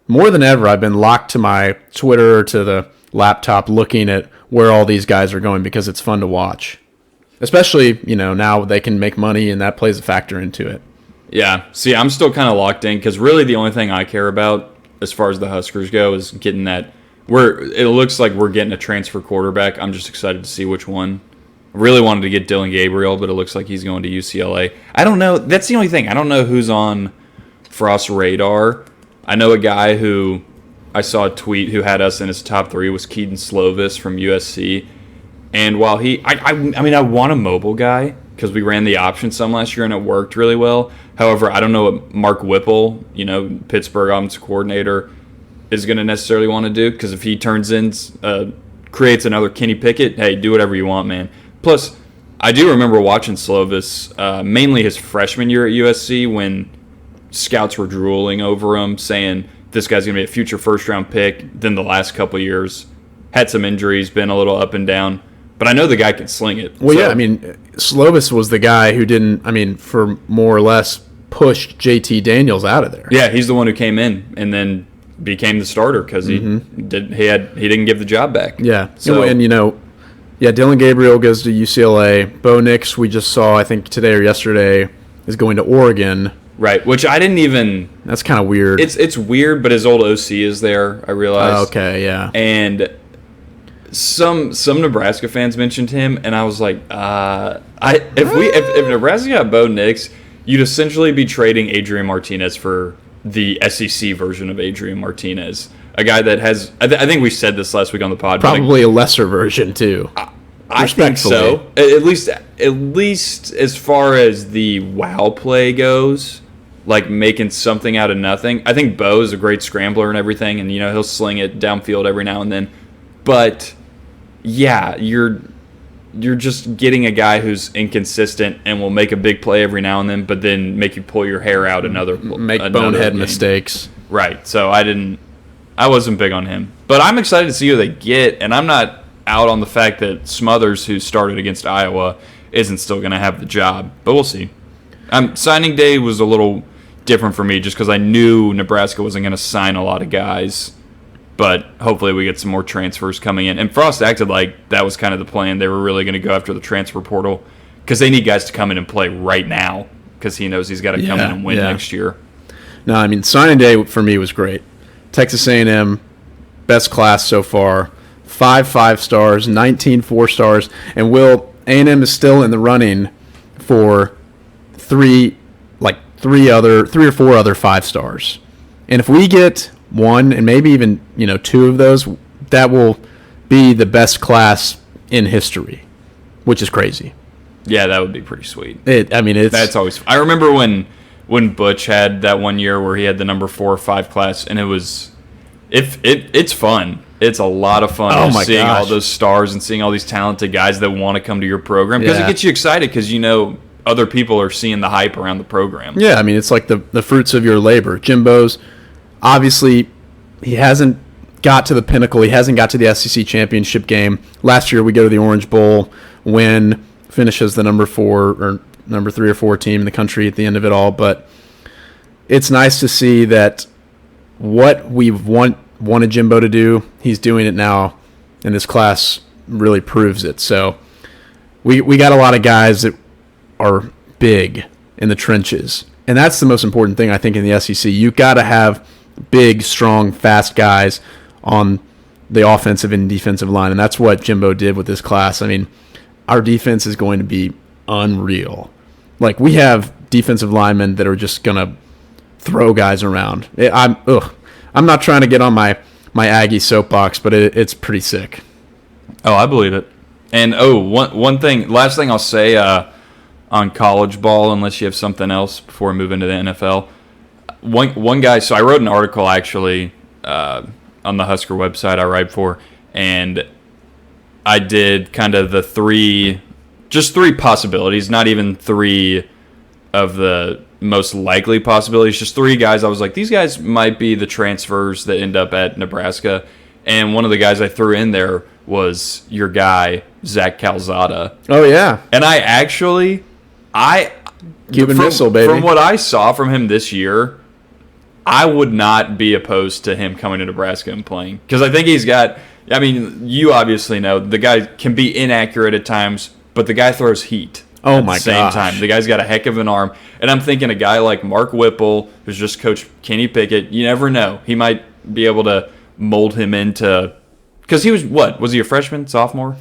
more than ever, I've been locked to my Twitter, to the laptop, looking at where all these guys are going because it's fun to watch. Especially, now they can make money and that plays a factor into it. Yeah. See, I'm still kind of locked in because really the only thing I care about as far as the Huskers go is getting that. It looks like we're getting a transfer quarterback. I'm just excited to see which one. I really wanted to get Dylan Gabriel, but it looks like he's going to UCLA. I don't know. That's the only thing. I don't know who's on Frost's radar. I know a guy who I saw a tweet who had us in his top 3 was Keaton Slovis from USC. And while I want a mobile guy because we ran the option some last year and it worked really well. However, I don't know what Mark Whipple, Pittsburgh offensive coordinator, is going to necessarily want to do because if he creates another Kenny Pickett, hey, do whatever you want, man. Plus, I do remember watching Slovis, mainly his freshman year at USC, when scouts were drooling over him, saying this guy's going to be a future first-round pick. Then the last couple of years, had some injuries, been a little up and down. But I know the guy can sling it. Well, yeah, Slovis was the guy who for more or less pushed JT Daniels out of there. Yeah, he's the one who came in and then became the starter because he didn't give the job back. Yeah, so Dylan Gabriel goes to UCLA. Bo Nix, we just saw, I think today or yesterday, is going to Oregon. Right, which I didn't even. That's kind of weird. It's weird, but his old OC is there. I realized. Oh, okay, yeah. And some Nebraska fans mentioned him, and I was like, if Nebraska got Bo Nix, you'd essentially be trading Adrian Martinez for the SEC version of Adrian Martinez, a guy that has. I think we said this last week on the pod. Probably a lesser version too. I think so. At least as far as the wow play goes, like making something out of nothing. I think Bo is a great scrambler and everything, and he'll sling it downfield every now and then. But yeah, you're just getting a guy who's inconsistent and will make a big play every now and then, but then make you pull your hair out make bonehead mistakes. Right. So I wasn't big on him, but I'm excited to see who they get, and I'm not out on the fact that Smothers, who started against Iowa, isn't still going to have the job, but we'll see. Signing day was a little different for me just because I knew Nebraska wasn't going to sign a lot of guys, but hopefully we get some more transfers coming in. And Frost acted like that was kind of the plan. They were really going to go after the transfer portal because they need guys to come in and play right now because he knows he's got to come in and win next year. No, signing day for me was great. Texas A&M, best class so far. 5 5-stars, 19 4-stars, and A&M is still in the running for 3 or 4 other 5-stars. And if we get one and maybe even 2 of those, that will be the best class in history, which is crazy. Yeah, that would be pretty sweet. That's always. I remember when Butch had that one year where he had the number 4 or 5 class, and it's fun. It's a lot of fun Oh just my seeing gosh. all those stars and seeing all these talented guys that want to come to your program because Yeah. it gets you excited because other people are seeing the hype around the program. Yeah, I mean, it's like the fruits of your labor. Jimbo's, obviously, he hasn't got to the pinnacle. He hasn't got to the SEC championship game. Last year, we go to the Orange Bowl, win, finishes the number 3 or 4 team in the country at the end of it all. But it's nice to see that what we've wanted Jimbo to do, he's doing it now, and this class really proves it. So we got a lot of guys that are big in the trenches, and that's the most important thing I think in the SEC. You got to have big, strong, fast guys on the offensive and defensive line, and that's what Jimbo did with this class. I mean, our defense is going to be unreal. Like, we have defensive linemen that are just gonna throw guys around. I'm not trying to get on my Aggie soapbox, but it's pretty sick. Oh, I believe it. And one thing, last thing I'll say on college ball, unless you have something else before we move into the NFL. One guy. So I wrote an article actually on the Husker website I write for, and I did kind of the three possibilities, not even 3 of the most likely possibilities, just 3 guys. I was like, these guys might be the transfers that end up at Nebraska. And one of the guys I threw in there was your guy, Zach Calzada. Oh, yeah. And Cuban missile, baby. From what I saw from him this year, I would not be opposed to him coming to Nebraska and playing. Because I think he's got, I mean, you obviously know, the guy can be inaccurate at times, but the guy throws heat. Oh at my the same gosh. time. The guy's got a heck of an arm. And I'm thinking a guy like Mark Whipple, who's just coached Kenny Pickett, you never know. He might be able to mold him into, because he was he a freshman, sophomore?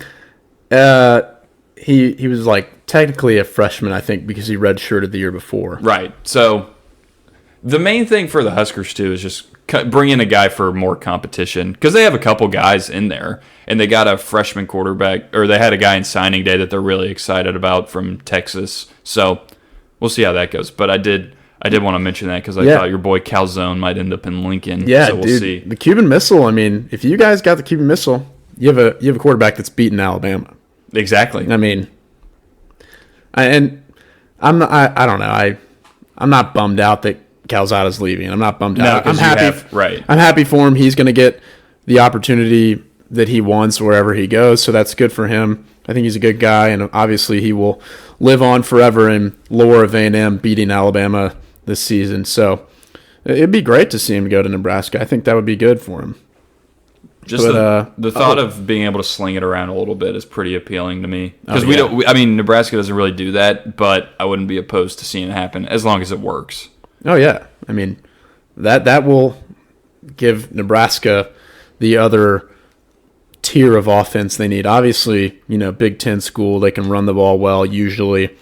He was like technically a freshman, I think, because he redshirted the year before. Right. So the main thing for the Huskers too is just bring in a guy for more competition, because they have a couple guys in there, and they got a freshman quarterback, or they had a guy in signing day that they're really excited about from Texas. So we'll see how that goes. But I did want to mention that because I thought your boy Calzone might end up in Lincoln. Yeah, so we'll dude, see. the Cuban missile. I mean, if you guys got the Cuban missile, you have a quarterback that's beaten Alabama. Exactly. I mean, I don't know. I'm not bummed out that Calzada's leaving. I'm not bummed out. I'm happy. Right. I'm happy for him. He's going to get the opportunity that he wants wherever he goes, so that's good for him. I think he's a good guy, and obviously he will live on forever in lore of A&M beating Alabama this season. So it'd be great to see him go to Nebraska. I think that would be good for him. Just the thought of being able to sling it around a little bit is pretty appealing to me, because Nebraska doesn't really do that, but I wouldn't be opposed to seeing it happen as long as it works. Oh yeah, I mean that will give Nebraska the other tier of offense they need. Obviously, Big Ten school, they can run the ball well usually,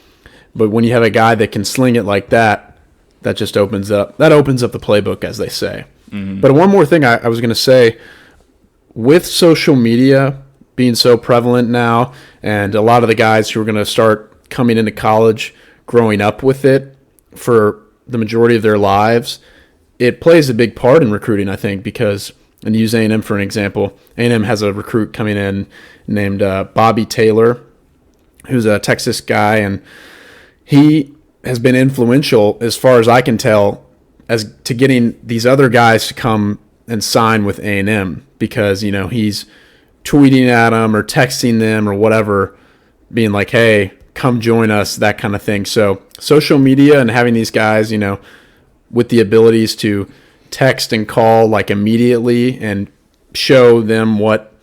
but when you have a guy that can sling it like that, that just opens up the playbook, as they say. Mm-hmm. But one more thing I was going to say, with social media being so prevalent now, and a lot of the guys who are going to start coming into college growing up with it for the majority of their lives, it plays a big part in recruiting, I think, because, and use A&M for an example, A&M has a recruit coming in named Bobby Taylor, who's a Texas guy, and he has been influential, as far as I can tell, as to getting these other guys to come and sign with A&M, because he's tweeting at them or texting them or whatever, being like, hey, come join us, that kind of thing. So social media and having these guys, with the abilities to text and call like immediately and show them what,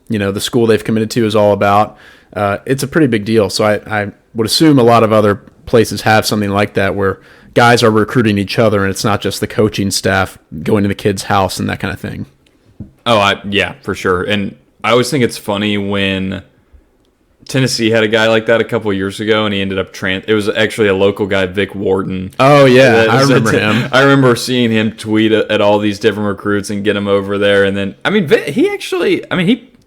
the school they've committed to is all about, it's a pretty big deal. So I would assume a lot of other places have something like that, where guys are recruiting each other and it's not just the coaching staff going to the kid's house and that kind of thing. Oh, yeah, for sure. And I always think it's funny when Tennessee had a guy like that a couple of years ago, and he ended up it was actually a local guy, Vic Wharton. Oh yeah, I remember him. I remember seeing him tweet at all these different recruits and get him over there. And then, he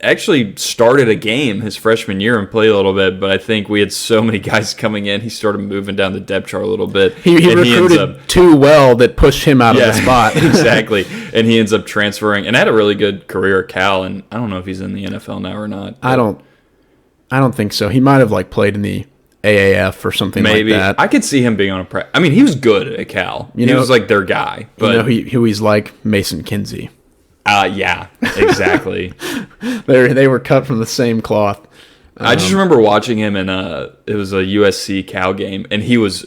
actually started a game his freshman year and played a little bit, but I think we had so many guys coming in, he started moving down the depth chart a little bit. He recruited too well that pushed him out of the spot. Exactly. And he ends up transferring and had a really good career at Cal, and I don't know if he's in the NFL now or not. I don't think so. He might have played in the AAF or something like that. I could see him being on a practice. I mean, he was good at Cal. He was their guy. But who he's like? Mason Kinsey. Yeah, exactly. They were cut from the same cloth. I just remember watching him in it was a USC Cal game, and he was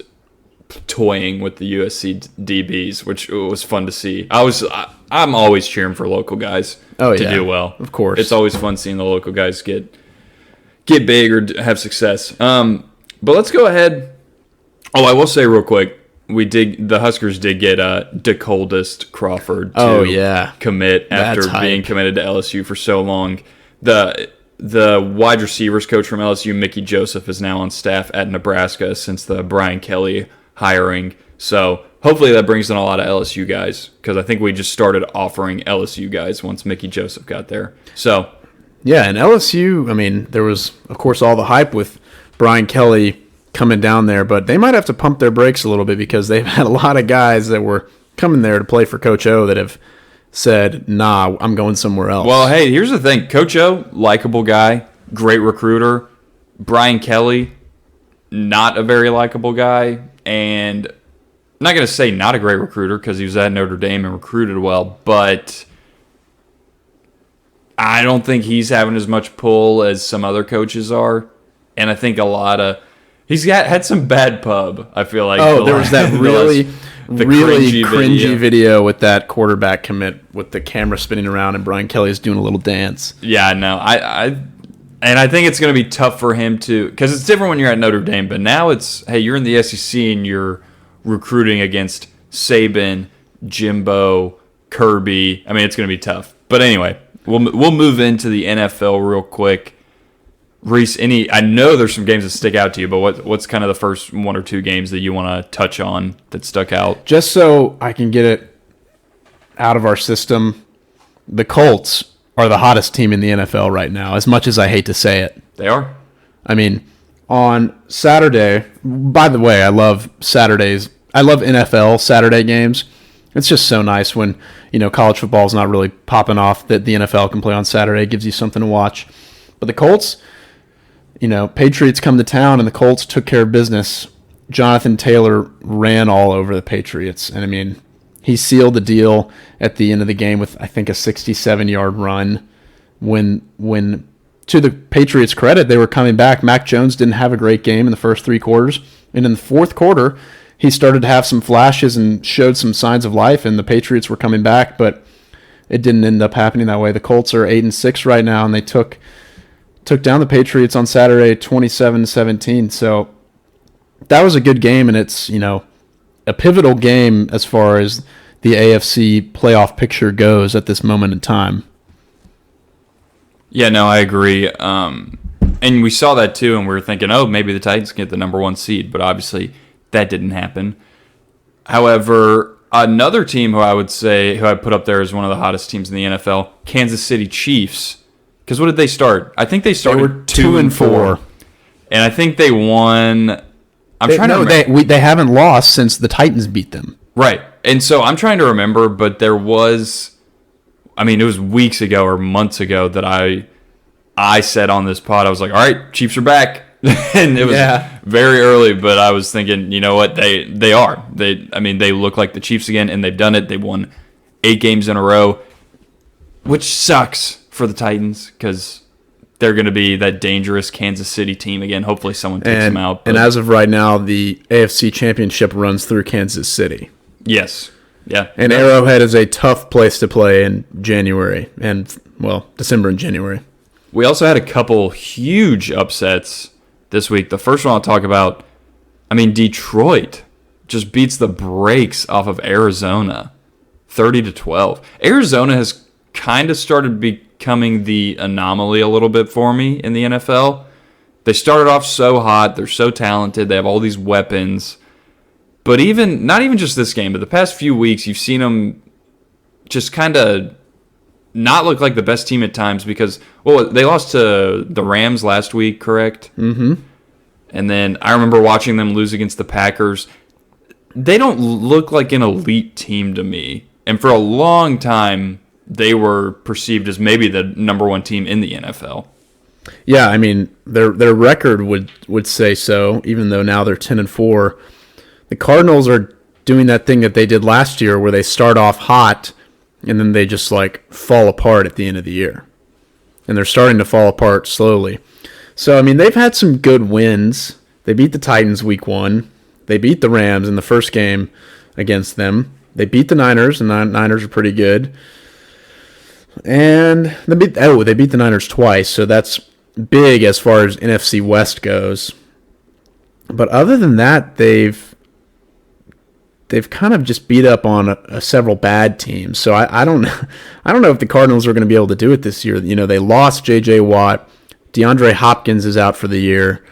toying with the USC DBs, which was fun to see. I'm always cheering for local guys to do well. Of course, it's always fun seeing the local guys get big or have success. But let's go ahead. Oh, I will say real quick, the Huskers did get DeColdest Crawford to commit after being committed to LSU for so long. The wide receivers coach from LSU, Mickey Joseph, is now on staff at Nebraska since the Brian Kelly hiring. So hopefully that brings in a lot of LSU guys, because I think we just started offering LSU guys once Mickey Joseph got there. So yeah, and LSU, I mean, there was, of course, all the hype with Brian Kelly coming down there, but they might have to pump their brakes a little bit because they've had a lot of guys that were coming there to play for Coach O that have said, nah, I'm going somewhere else. Well, hey, here's the thing. Coach O, likable guy, great recruiter. Brian Kelly, not a very likable guy, and I'm not going to say not a great recruiter because he was at Notre Dame and recruited well, but I don't think he's having as much pull as some other coaches are, and I think he's had some bad pub, I feel like. Oh, there was that really cringy video with that quarterback commit with the camera spinning around and Brian Kelly's doing a little dance. Yeah, no, I think it's going to be tough for him to, because it's different when you're at Notre Dame, but now it's, hey, you're in the SEC and you're recruiting against Saban, Jimbo, Kirby. I mean, it's going to be tough. But anyway, we'll move into the NFL real quick. Reece, I know there's some games that stick out to you, but what's kind of the first one or two games that you want to touch on that stuck out? Just so I can get it out of our system, the Colts are the hottest team in the NFL right now, as much as I hate to say it. They are. I mean, on Saturday, by the way, I love Saturdays. I love NFL Saturday games. It's just so nice when, college football is not really popping off that the NFL can play on Saturday. It gives you something to watch. But the Colts, Patriots come to town and the Colts took care of business. Jonathan Taylor ran all over the Patriots. And, I mean, he sealed the deal at the end of the game with, I think, a 67-yard run. When to the Patriots' credit, they were coming back. Mac Jones didn't have a great game in the first three quarters. And in the fourth quarter, he started to have some flashes and showed some signs of life, and the Patriots were coming back, but it didn't end up happening that way. The Colts are 8-6 right now, and they took down the Patriots on Saturday 27-17. So that was a good game, and it's, a pivotal game as far as the AFC playoff picture goes at this moment in time. Yeah, no, I agree. And we saw that too, and we were thinking, oh, maybe the Titans can get the number one seed, but obviously that didn't happen. However, another team who I put up there as one of the hottest teams in the NFL, Kansas City Chiefs. Because what did they start? I think they started 2-4. And I think they won. They haven't lost since the Titans beat them. Right. And so I'm trying to remember, but there was, it was weeks ago or months ago that I said on this pod, I was like, all right, Chiefs are back. And it was very early, but I was thinking, you know what, they are. They look like the Chiefs again, and they've done it. They won 8 games in a row, which sucks for the Titans because they're going to be that dangerous Kansas City team again. Hopefully someone takes them out. And as of right now, the AFC Championship runs through Kansas City. Yes. Yeah. And Arrowhead is a tough place to play in January December and January. We also had a couple huge upsets this week. The first one I'll talk about, Detroit just beats the brakes off of Arizona 30-12. Arizona has kind of started becoming the anomaly a little bit for me in the NFL. They started off so hot. They're so talented. They have all these weapons. But not even just this game, but the past few weeks, you've seen them just kind of not look like the best team at times because, well, they lost to the Rams last week, correct? Mm-hmm. And then I remember watching them lose against the Packers. They don't look like an elite team to me. And for a long time, they were perceived as maybe the number one team in the NFL. Yeah, I mean, their record would say so, even though now they're 10-4. The Cardinals are doing that thing that they did last year where they start off hot and then they just like fall apart at the end of the year. And they're starting to fall apart slowly. So, I mean, they've had some good wins. They beat the Titans week 1. They beat the Rams in the first game against them. They beat the Niners, and the Niners are pretty good. And they beat the Niners twice, so that's big as far as NFC West goes. But other than that, they've kind of just beat up on several bad teams. So I don't know if the Cardinals are going to be able to do it this year. You know, they lost J.J. Watt. DeAndre Hopkins is out for the year.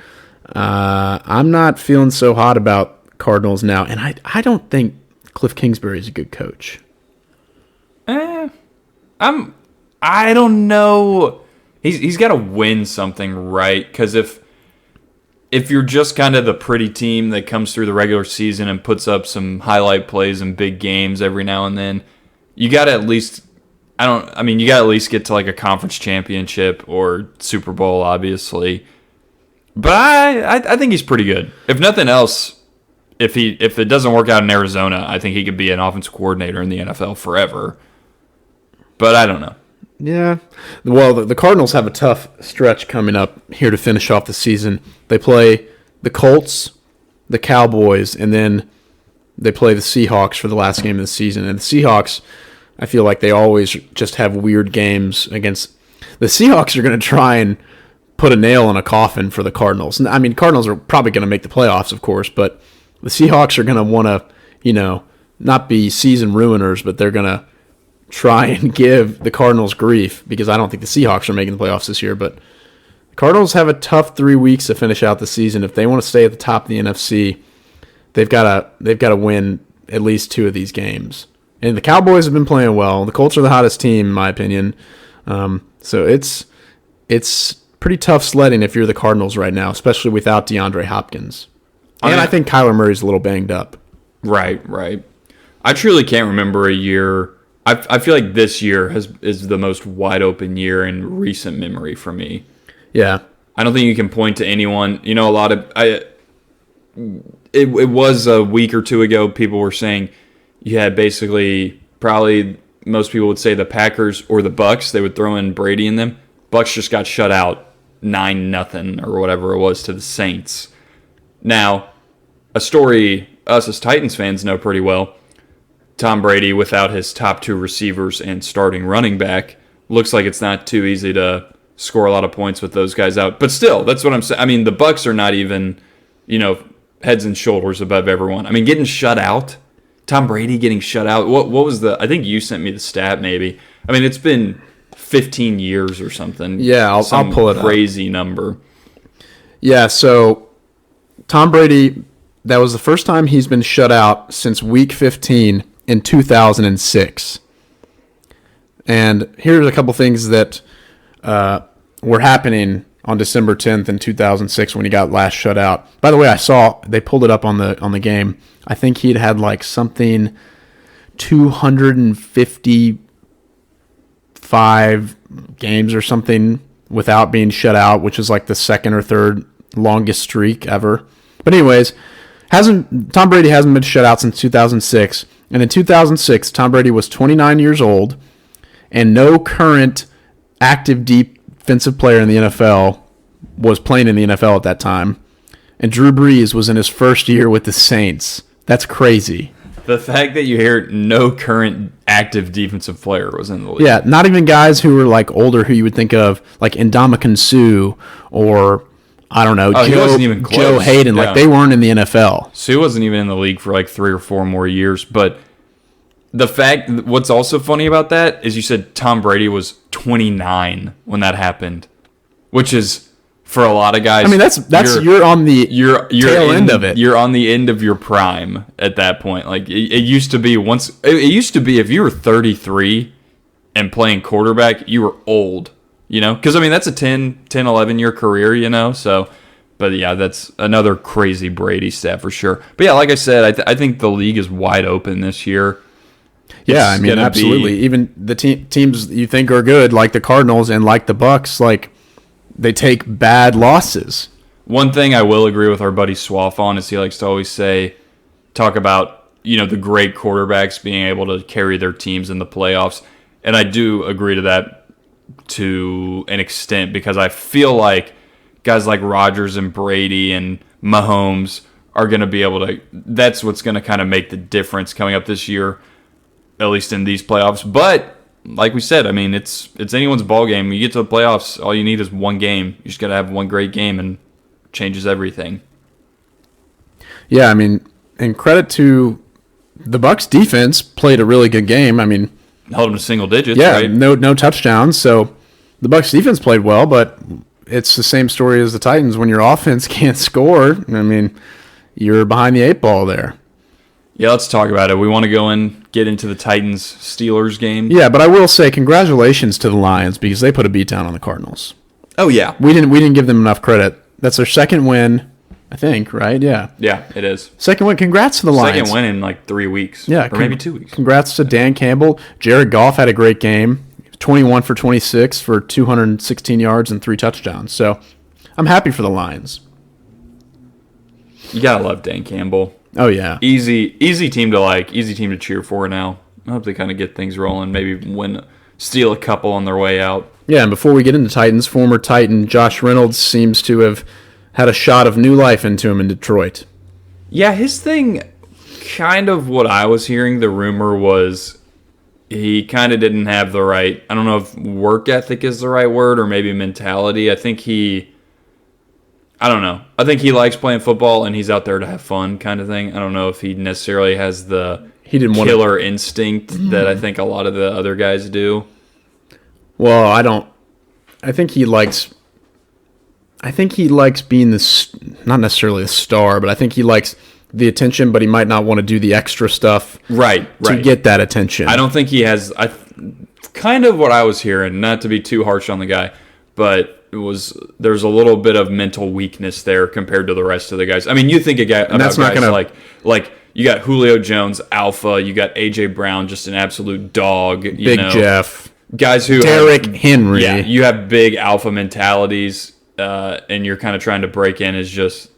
I'm not feeling so hot about Cardinals now, and I don't think Cliff Kingsbury is a good coach. I don't know. He's got to win something, right? Because if you're just kind of the pretty team that comes through the regular season and puts up some highlight plays and big games every now and then, you got to at least you got to at least get to like a conference championship or Super Bowl, obviously. But I think he's pretty good. If nothing else, if it doesn't work out in Arizona, I think he could be an offensive coordinator in the NFL forever. But I don't know. Yeah. Well, the Cardinals have a tough stretch coming up here to finish off the season. They play the Colts, the Cowboys, and then they play the Seahawks for the last game of the season. And the Seahawks, I feel like they always just have weird games against. The Seahawks are going to try and put a nail in a coffin for the Cardinals. I mean, Cardinals are probably going to make the playoffs, of course, but the Seahawks are going to want to, not be season ruiners, but they're going to try and give the Cardinals grief because I don't think the Seahawks are making the playoffs this year, but the Cardinals have a tough 3 weeks to finish out the season. If they want to stay at the top of the NFC, they've got to win at least 2 of these games. And the Cowboys have been playing well. The Colts are the hottest team, in my opinion. So it's pretty tough sledding if you're the Cardinals right now, especially without DeAndre Hopkins. And I think Kyler Murray's a little banged up. Right. I truly can't remember a year. I feel like this year is the most wide open year in recent memory for me. Yeah. I don't think you can point to anyone. It was a week or two ago, people were saying you had basically probably most people would say the Packers or the Bucs. They would throw in Brady in them. Bucs just got shut out 9-0 or whatever it was to the Saints. Now, a story us as Titans fans know pretty well. Tom Brady, without his top 2 receivers and starting running back, looks like it's not too easy to score a lot of points with those guys out. But still, that's what I'm saying. I mean, the Bucs are not even, heads and shoulders above everyone. I mean, getting shut out, Tom Brady getting shut out. What was I think you sent me the stat maybe. I mean, it's been 15 years or something. Yeah, I'll pull it up. Crazy number. Yeah, so Tom Brady, that was the first time he's been shut out since week 15 in 2006. And here's a couple things that were happening on December 10th in 2006 when he got last shut out. By the way, I saw they pulled it up on the game. I think he'd had like something 255 games or something without being shut out, which is like the second or third longest streak ever. But anyways, Tom Brady hasn't been shut out since 2006. And in 2006, Tom Brady was 29 years old, and no current active defensive player in the NFL was playing in the NFL at that time. And Drew Brees was in his first year with the Saints. That's crazy. The fact that you hear no current active defensive player was in the league. Yeah, not even guys who were like older who you would think of, like Ndamukong Suh or I don't know, he wasn't even close. Joe Hayden. Yeah. Like they weren't in the NFL. Sue wasn't even in the league for like 3 or 4 more years. But what's also funny about that is you said Tom Brady was 29 when that happened, which is for a lot of guys. I mean, you're on the tail end of it. You're on the end of your prime at that point. Like it used to be if you were 33 and playing quarterback, you were old, Because, I mean, that's a 10, 11-year career, so... But, yeah, that's another crazy Brady stat for sure. But, yeah, like I said, I think the league is wide open this year. Yeah, I mean, absolutely. Even the teams you think are good, like the Cardinals and like the Bucs, like, they take bad losses. One thing I will agree with our buddy Swaff on is he likes to always talk about, the great quarterbacks being able to carry their teams in the playoffs. And I do agree to that to an extent because I feel like guys like Rodgers and Brady and Mahomes are going to be able to – that's what's going to kind of make the difference coming up this year, at least in these playoffs. But like we said, I mean, it's anyone's ball game. You get to the playoffs, all you need is one game. You just got to have one great game and it changes everything. Yeah, I mean, and credit to the Bucs defense played a really good game. I mean, held them to single digits, yeah, right? No touchdowns. So the Bucs defense played well, but it's the same story as the Titans. When your offense can't score, I mean, you're behind the eight ball there. Yeah, let's talk about it. We want to get into the Titans-Steelers game. Yeah, but I will say congratulations to the Lions because they put a beat down on the Cardinals. Oh yeah, we didn't give them enough credit. That's their second win, I think, right? Yeah. Yeah, it is. Second win. Congrats to the Lions. Second win in like 3 weeks. Yeah, or maybe 2 weeks. Congrats to Dan Campbell. Jared Goff had a great game. 21 for 26 for 216 yards and 3 touchdowns. So I'm happy for the Lions. You gotta love Dan Campbell. Oh yeah, easy team to like, easy team to cheer for now. I hope they kind of get things rolling. Maybe steal a couple on their way out. Yeah, and before we get into Titans, former Titan Josh Reynolds seems to have had a shot of new life into him in Detroit. Yeah, his thing, kind of what I was hearing. The rumor was he kind of didn't have the right. I don't know if work ethic is the right word or maybe mentality. I don't know. I think he likes playing football and he's out there to have fun kind of thing. I don't know if he necessarily has the killer instinct that I think a lot of the other guys do. Well, I think he likes being not necessarily a star, but I think he likes the attention, but he might not want to do the extra stuff to get that attention. I don't think he has kind of what I was hearing, not to be too harsh on the guy, but there's a little bit of mental weakness there compared to the rest of the guys. I mean, you think about guys like you got Julio Jones, alpha, you got AJ Brown, just an absolute dog, Big Jeff, guys who Derrick Henry. Yeah, you have big alpha mentalities, and you're kind of trying to break in as just.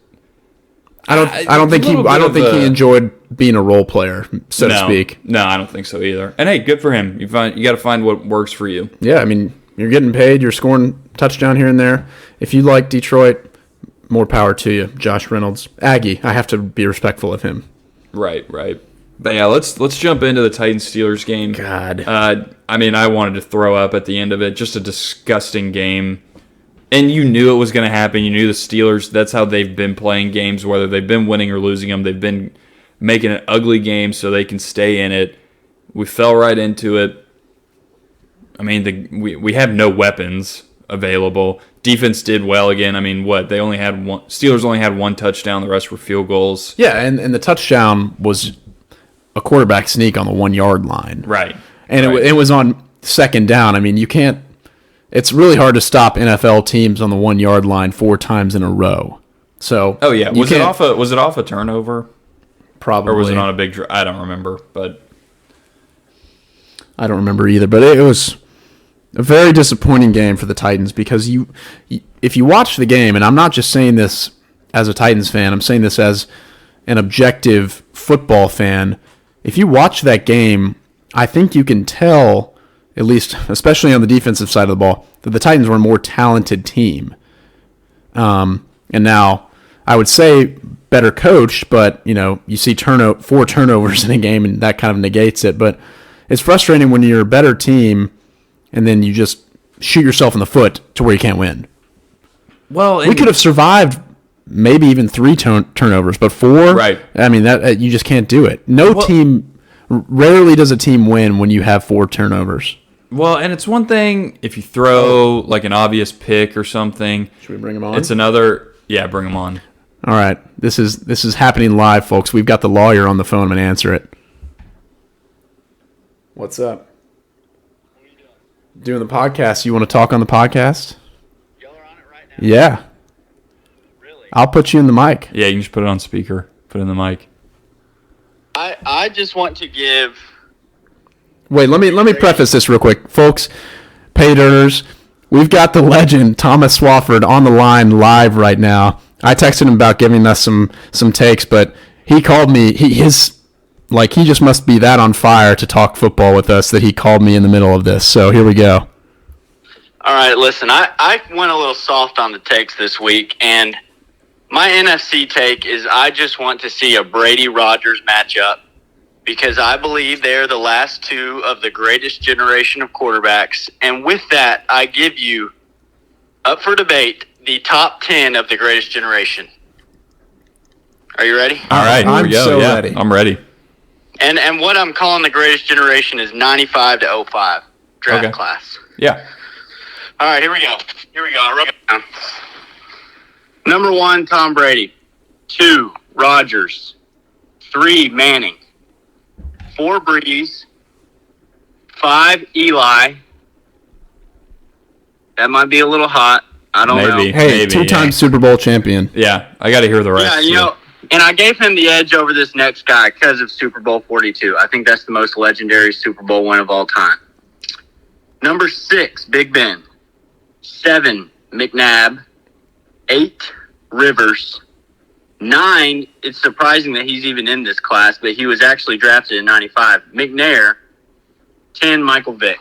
I don't think he enjoyed being a role player, so to speak. No, I don't think so either. And hey, good for him. You got to find what works for you. Yeah, I mean, you're getting paid. You're scoring touchdown here and there. If you like Detroit, more power to you, Josh Reynolds. Aggie, I have to be respectful of him. Right. But yeah, let's jump into the Titans-Steelers game. God. I mean, I wanted to throw up at the end of it. Just a disgusting game. And you knew it was going to happen. You knew the Steelers, that's how they've been playing games, whether they've been winning or losing them. They've been making an ugly game so they can stay in it. We fell right into it. I mean, we have no weapons available. Defense did well again. I mean, they only had one. Steelers only had one touchdown. The rest were field goals. Yeah, and the touchdown was a quarterback sneak on the 1 yard line. Right. And it was on second down. I mean, you can't. It's really hard to stop NFL teams on the 1 yard line 4 times in a row. So. Oh yeah, was it off a turnover? Probably. Or was it on a big? I don't remember, but. I don't remember either, but it was a very disappointing game for the Titans because if you watch the game, and I'm not just saying this as a Titans fan, I'm saying this as an objective football fan. If you watch that game, I think you can tell, at least especially on the defensive side of the ball, that the Titans were a more talented team. And now I would say better coached, but you see 4 turnovers in a game, and that kind of negates it. But it's frustrating when you're a better team and then you just shoot yourself in the foot to where you can't win. Well, we could have survived maybe even 3 turnovers, but 4, right? I mean, that you just can't do it. Rarely does a team win when you have 4 turnovers. Well, and it's one thing if you throw like an obvious pick or something. Should we bring him on? It's another. Yeah, bring him on. All right, this is happening live, folks. We've got the lawyer on the phone. I'm gonna answer it. What's up? What are you doing? Doing the podcast. You want to talk on the podcast? Y'all are on it right now? Yeah. Really? I'll put you in the mic. Yeah, you can just put it on speaker. Put it in the mic. I just want to give... Wait, let me preface this real quick. Folks, paid earners, we've got the legend Thomas Swafford on the line live right now. I texted him about giving us some takes, but he called me. He just must be that on fire to talk football with us that he called me in the middle of this. So here we go. All right, listen, I went a little soft on the takes this week, and my NFC take is I just want to see a Brady-Rodgers matchup because I believe they're the last two of the greatest generation of quarterbacks. And with that, I give you, up for debate, the top 10 of the greatest generation. Are you ready? All right, here we go. so Yeah, ready. I'm ready. And what I'm calling the greatest generation is 95 to 05 draft Okay. class. Yeah. All right, here we go. I wrote it down. Number 1, Tom Brady. 2, Rodgers. 3, Manning. 4, Breeze. 5, Eli. That might be a little hot. I don't know. Maybe. Hey, two-time Super Bowl champion. Yeah, I got to hear the rest. Yeah, you know, and I gave him the edge over this next guy because of Super Bowl 42. I think that's the most legendary Super Bowl win of all time. Number 6, Big Ben. 7, McNabb. 8, Rivers. 9, it's surprising that he's even in this class, but he was actually drafted in 95. McNair. 10, Michael Vick.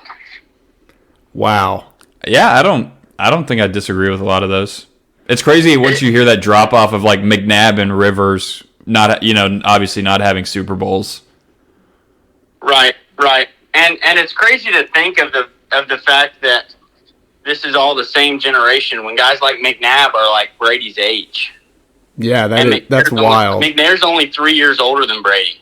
Wow. Yeah, I don't think I disagree with a lot of those. It's crazy once you hear that drop off of like McNabb and Rivers not, obviously not having Super Bowls. Right. And it's crazy to think of the fact that this is all the same generation when guys like McNabb are like Brady's age. Yeah, that's wild. McNair's only 3 years older than Brady.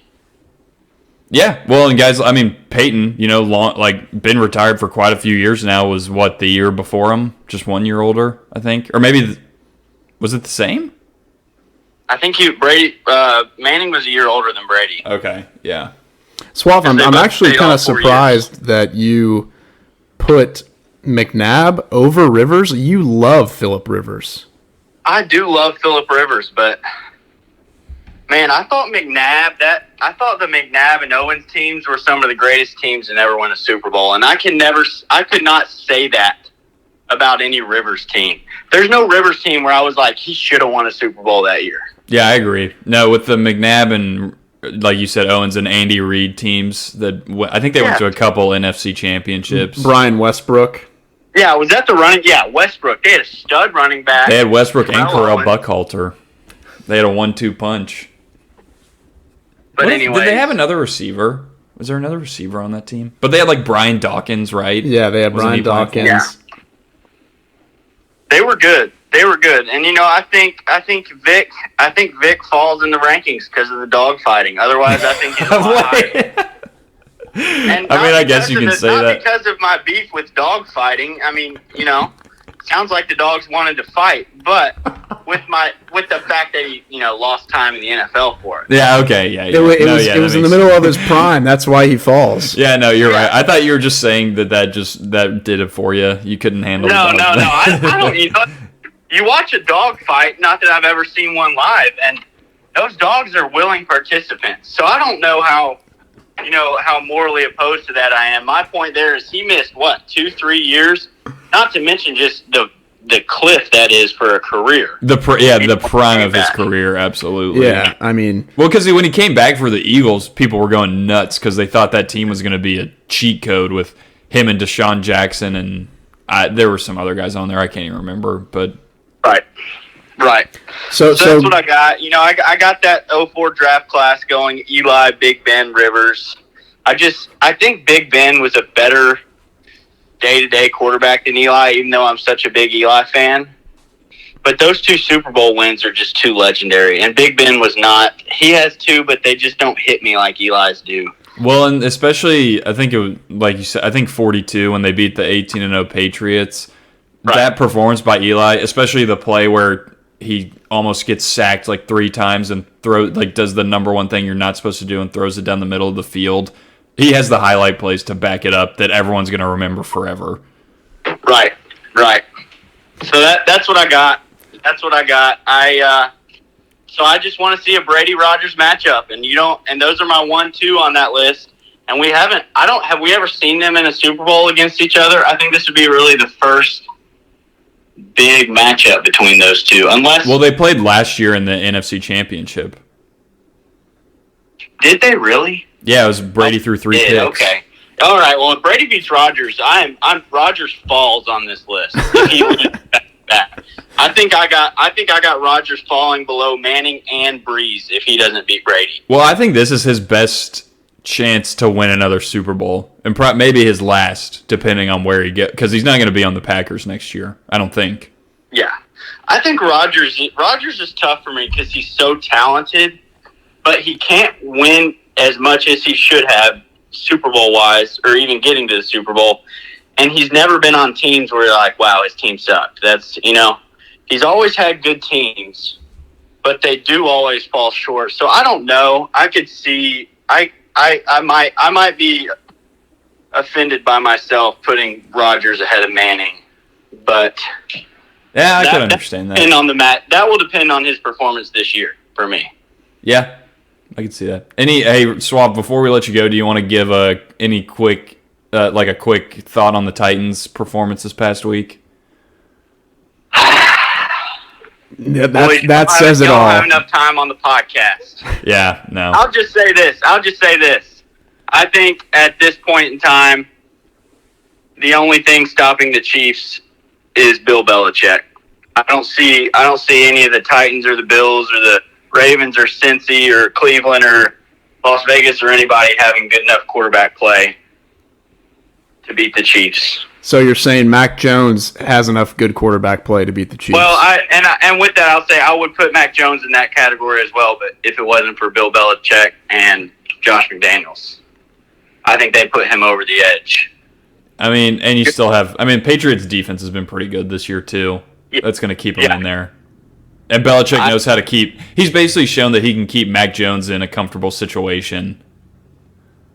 Yeah, well, and guys, I mean, Peyton, been retired for quite a few years now. Was what, the year before him? Just 1 year older, I think, or maybe was it the same? I think Manning was a year older than Brady. Okay, yeah. Swaff, I'm actually kind of 4 surprised that you put McNabb over Rivers. You love Phillip Rivers. I do love Phillip Rivers, but man, I thought the McNabb and Owens teams were some of the greatest teams to ever win a Super Bowl, and I could not say that about any Rivers team. There's no Rivers team where I was like, he should have won a Super Bowl that year. Yeah, I agree. No, with the McNabb and, like you said, Owens and Andy Reid teams, I think they went to a couple NFC championships. Brian Westbrook. Yeah, was that the running? Yeah, Westbrook. They had a stud running back. They had Westbrook and Terrell Correll Buckhalter. They had a 1-2 punch. But anyway, did they have another receiver? Was there another receiver on that team? But they had like Brian Dawkins, right? Yeah, they had Wasn't Brian he playing for them? Dawkins. Yeah. They were good. And I think Vic falls in the rankings because of the dog fighting. Otherwise, I think he's a lot higher. And I guess you can say not that. because of my beef with dog fighting. I mean, sounds like the dogs wanted to fight, but with the fact that he, lost time in the NFL for it. Yeah, okay, yeah. It was in the middle of his prime. That's why he falls. Yeah, no, you're right. I thought you were just saying that did it for you. You couldn't handle No. it. I don't. You watch a dog fight. Not that I've ever seen one live, and those dogs are willing participants. So I don't know how morally opposed to that I am. My point there is he missed 2-3 years, not to mention just the cliff that is for a career. The prime of his career, absolutely. Yeah, I mean, well, because when he came back for the Eagles, people were going nuts because they thought that team was going to be a cheat code with him and Deshaun Jackson, and there were some other guys on there I can't even remember, but right. So that's what I got. I got that 04 draft class going. Eli, Big Ben, Rivers. I think Big Ben was a better day-to-day quarterback than Eli, even though I'm such a big Eli fan. But those 2 Super Bowl wins are just too legendary. And Big Ben was not. He has 2, but they just don't hit me like Eli's do. Well, and especially, I think it was, like you said, I think 42 when they beat the 18-0 Patriots. Right. That performance by Eli, especially the play where he almost gets sacked like 3 times and does the number one thing you're not supposed to do and throws it down the middle of the field. he has the highlight plays to back it up that everyone's going to remember forever. Right. So that's what I got. So I just want to see a Brady Rodgers matchup, and those are my 1-2 on that list. And have we ever seen them in a Super Bowl against each other? I think this would be really the first big matchup between those two, Well, they played last year in the NFC Championship. Did they really? Yeah, it was Brady threw 3 picks. Okay. All right. Well, if Brady beats Rodgers, I'm Rodgers falls on this list. If he wins back. I think I got Rodgers falling below Manning and Breeze if he doesn't beat Brady. Well, I think this is his best chance to win another Super Bowl, and maybe his last, depending on where he gets, because he's not going to be on the Packers next year, I don't think. Yeah, I think Rodgers is tough for me because he's so talented, but he can't win as much as he should have Super Bowl wise, or even getting to the Super Bowl. And he's never been on teams where you're like, wow, his team sucked. He's always had good teams, but they do always fall short. So I don't know. I could see. I might be offended by myself putting Rodgers ahead of Manning, but yeah, I can understand that. That will depend on his performance this year for me. Yeah, I can see that. Hey, Swab, before we let you go, do you want to give a quick thought on the Titans' performance this past week? Yeah, that says it all. I don't have enough time on the podcast. Yeah, no. I'll just say this. I think at this point in time, the only thing stopping the Chiefs is Bill Belichick. I don't see any of the Titans or the Bills or the Ravens or Cincy or Cleveland or Las Vegas or anybody having good enough quarterback play to beat the Chiefs. So you're saying Mac Jones has enough good quarterback play to beat the Chiefs? Well, and with that, I'll say I would put Mac Jones in that category as well, but if it wasn't for Bill Belichick and Josh McDaniels, I think they put him over the edge. I mean, and you still have... I mean, Patriots' defense has been pretty good this year, too. Yeah. That's going to keep him in there. And Belichick knows how to keep... He's basically shown that he can keep Mac Jones in a comfortable situation.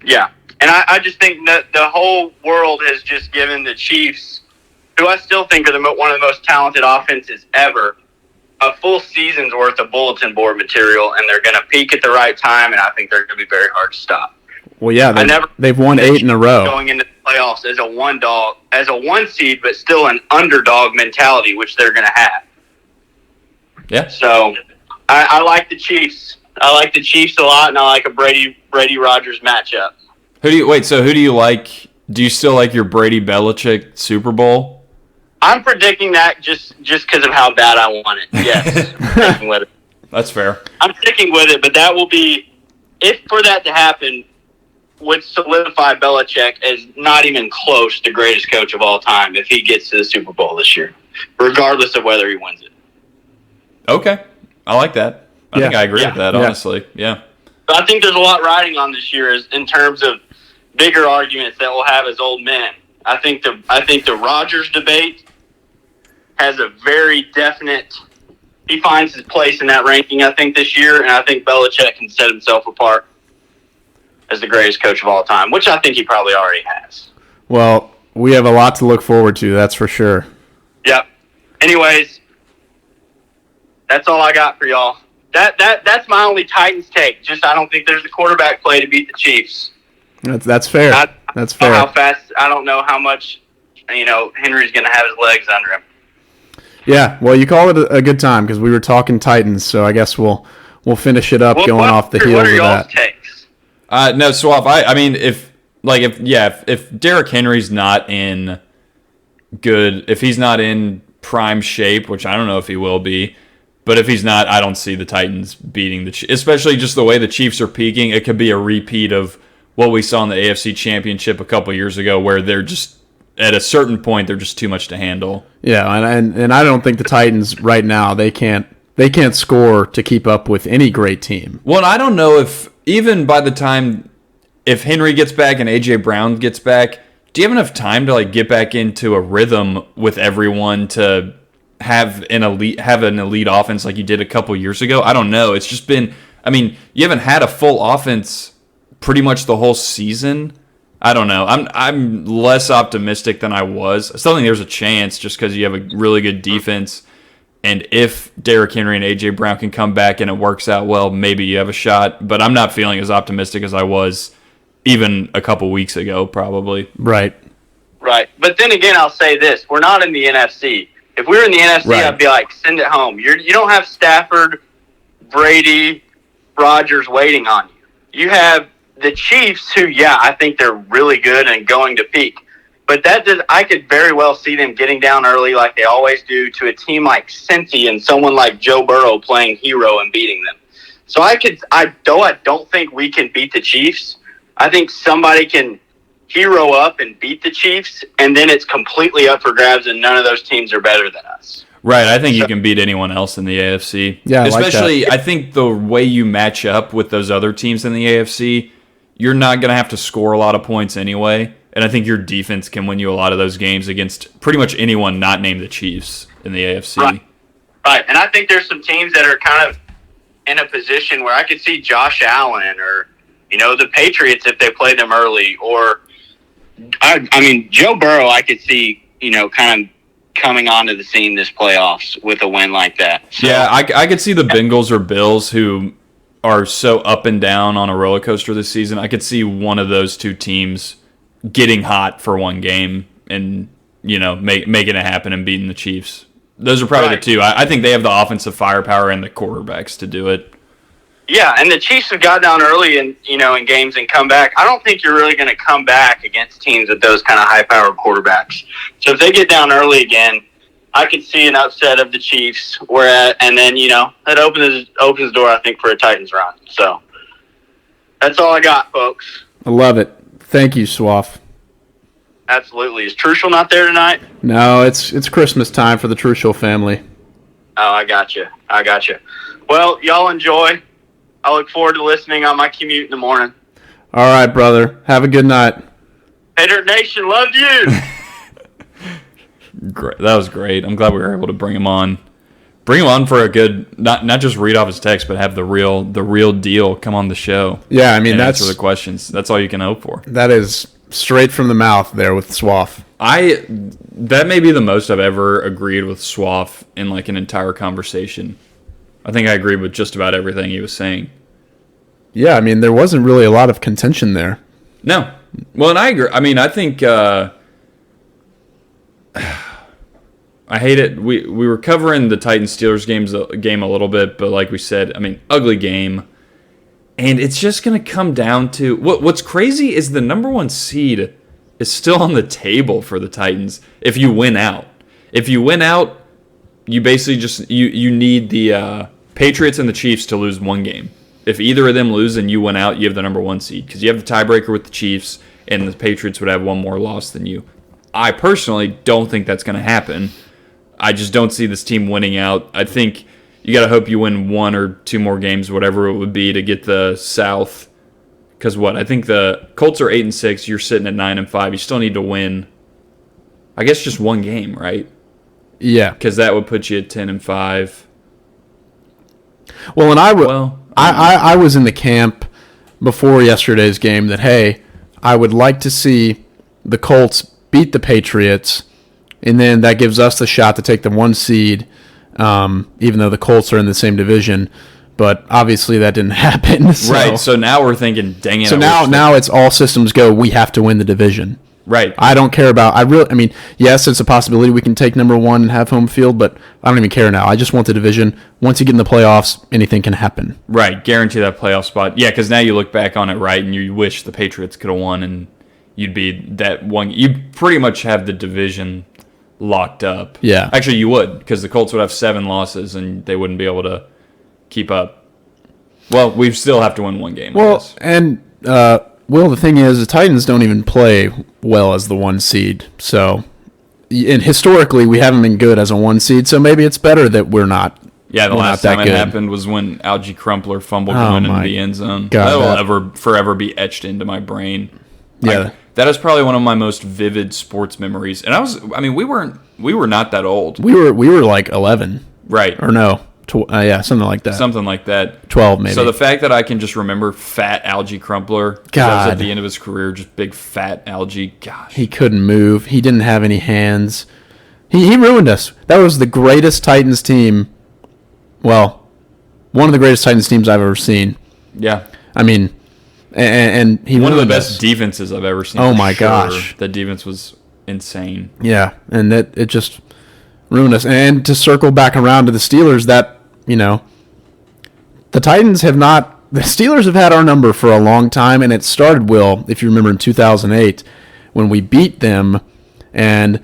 Yeah. And I just think that the whole world has just given the Chiefs, who I still think are one of the most talented offenses ever, a full season's worth of bulletin board material, and they're going to peak at the right time, and I think they're going to be very hard to stop. Well, yeah, they've won 8 in a row. Going into the playoffs as a one seed, but still an underdog mentality, which they're going to have. Yeah. So I like the Chiefs. I like the Chiefs a lot, and I like a Brady Rodgers matchup. Who do you like? Do you still like your Brady Belichick Super Bowl? I'm predicting that just because of how bad I want it. Yes. I'm sticking with it. That's fair. I'm sticking with it, but that will be, if for that to happen, would solidify Belichick as not even close to greatest coach of all time if he gets to the Super Bowl this year, regardless of whether he wins it. Okay. I like that. I think I agree with that, honestly. Yeah. But I think there's a lot riding on this year in terms of bigger arguments that we'll have as old men. I think the Rodgers debate has a very definite. He finds his place in that ranking, I think, this year, and I think Belichick can set himself apart as the greatest coach of all time, which I think he probably already has. Well, we have a lot to look forward to, that's for sure. Yep. Anyways, that's all I got for y'all. That's my only Titans take. Just I don't think there's a quarterback play to beat the Chiefs. That's fair. That's fair. How fast? I don't know how much. Henry's going to have his legs under him. Yeah. Well, you call it a good time because we were talking Titans, so I guess we'll finish it up going off the heels of that. Takes? No, Swap. I mean, if Derrick Henry's not in if he's not in prime shape, which I don't know if he will be. But if he's not, I don't see the Titans beating the Chiefs, especially just the way the Chiefs are peaking. It could be a repeat of what we saw in the AFC Championship a couple years ago, where they're just at a certain point they're just too much to handle. Yeah, and I don't think the Titans right now they can't score to keep up with any great team. Well, I don't know if even by the time if Henry gets back and AJ Brown gets back, do you have enough time to get back into a rhythm with everyone to have an elite offense like you did a couple years ago? I don't know. It's just been, you haven't had a full offense pretty much the whole season, I don't know. I'm less optimistic than I was. I still think there's a chance just because you have a really good defense. And if Derrick Henry and A.J. Brown can come back and it works out well, maybe you have a shot. But I'm not feeling as optimistic as I was even a couple weeks ago, probably. Right. Right. But then again, I'll say this. We're not in the NFC. If we were in the NFC, Right. I'd be like, send it home. You don't have Stafford, Brady, Rodgers waiting on you. You have the Chiefs who, I think they're really good and going to peak. But I could very well see them getting down early like they always do to a team like Cincy and someone like Joe Burrow playing hero and beating them. So I don't think we can beat the Chiefs. I think somebody can hero up and beat the Chiefs, and then it's completely up for grabs, and none of those teams are better than us. Right, I think you can beat anyone else in the AFC. Yeah, especially I like that. I think the way you match up with those other teams in the AFC, you're not going to have to score a lot of points anyway, and I think your defense can win you a lot of those games against pretty much anyone not named the Chiefs in the AFC. Right, and I think there's some teams that are kind of in a position where I could see Josh Allen or, the Patriots if they play them early, or Joe Burrow I could see, kind of coming onto the scene this playoffs with a win like that. So, Yeah, I could see the Bengals or Bills who are so up and down on a roller coaster this season. I could see one of those two teams getting hot for one game and, making it happen and beating the Chiefs. Those are probably the two. I think they have the offensive firepower and the quarterbacks to do it. Yeah, and the Chiefs have got down early in games and come back. I don't think you're really going to come back against teams with those kind of high-powered quarterbacks. So if they get down early again, I could see an upset of the Chiefs. And then that opens the door, I think, for a Titans run. So that's all I got, folks. I love it. Thank you, Swaff. Absolutely. Is Trushel not there tonight? No, it's Christmas time for the Trushel family. Oh, I got you. Well, y'all enjoy. I look forward to listening on my commute in the morning. All right, brother. Have a good night. Hater Nation, love you. Great. That was great. I'm glad we were able to bring him on. Bring him on for a good, not just read off his text, but have the real deal come on the show. Yeah, and that's answer the questions. That's all you can hope for. That is straight from the mouth there with Swaff. That may be the most I've ever agreed with Swaff in like an entire conversation. I think I agreed with just about everything he was saying. Yeah, there wasn't really a lot of contention there. No. Well, and I agree. I think I hate it. We were covering the Titans-Steelers game a little bit, but like we said, ugly game. And it's just going to come down to what's crazy is the number one seed is still on the table for the Titans if you win out. If you win out, you basically just you need the Patriots and the Chiefs to lose one game. If either of them lose and you win out, you have the number one seed because you have the tiebreaker with the Chiefs and the Patriots would have one more loss than you. I personally don't think that's going to happen. I just don't see this team winning out. I think you got to hope you win one or two more games, whatever it would be, to get the South. Because I think the Colts are 8-6. You're sitting at 9-5. You still need to win, I guess, just one game, right? Yeah, because that would put you at 10-5. Well, and I was in the camp before yesterday's game that, hey, I would like to see the Colts beat the Patriots, and then that gives us the shot to take the one seed, even though the Colts are in the same division. But obviously that didn't happen. So. Right, so now we're thinking, dang it. So now it's all systems go. We have to win the division. Right. I don't care about. Yes, it's a possibility we can take number one and have home field, but I don't even care now. I just want the division. Once you get in the playoffs, anything can happen. Right. Guarantee that playoff spot. Yeah, because now you look back on it, right, and you wish the Patriots could have won, and you'd be that one. You pretty much have the division locked up. Yeah. Actually, you would, because the Colts would have 7 losses, and they wouldn't be able to keep up. Well, we still have to win one game. Well, and the thing is, the Titans don't even play well as the 1 seed. So, and historically, we haven't been good as a 1 seed. So maybe it's better that we're not. Yeah, the last time it happened was when Algie Crumpler fumbled going into the end zone. That will forever be etched into my brain. Yeah, that is probably one of my most vivid sports memories. And we were not that old. We were like 11, right? Or no, something like that. Something like that. 12 maybe. So the fact that I can just remember fat Algie Crumpler, 'cause that was at the end of his career, just big fat Algie. Gosh, he couldn't move. He didn't have any hands. He ruined us. That was the greatest Titans team. Well, one of the greatest Titans teams I've ever seen. Yeah. I mean, and he one of the ruined best us. defenses I've ever seen. Oh for my sure. gosh. The defense was insane. Yeah, and it just ruined us. And to circle back around to the Steelers, the Titans have not. The Steelers have had our number for a long time, and it started, Will, if you remember, in 2008 when we beat them, and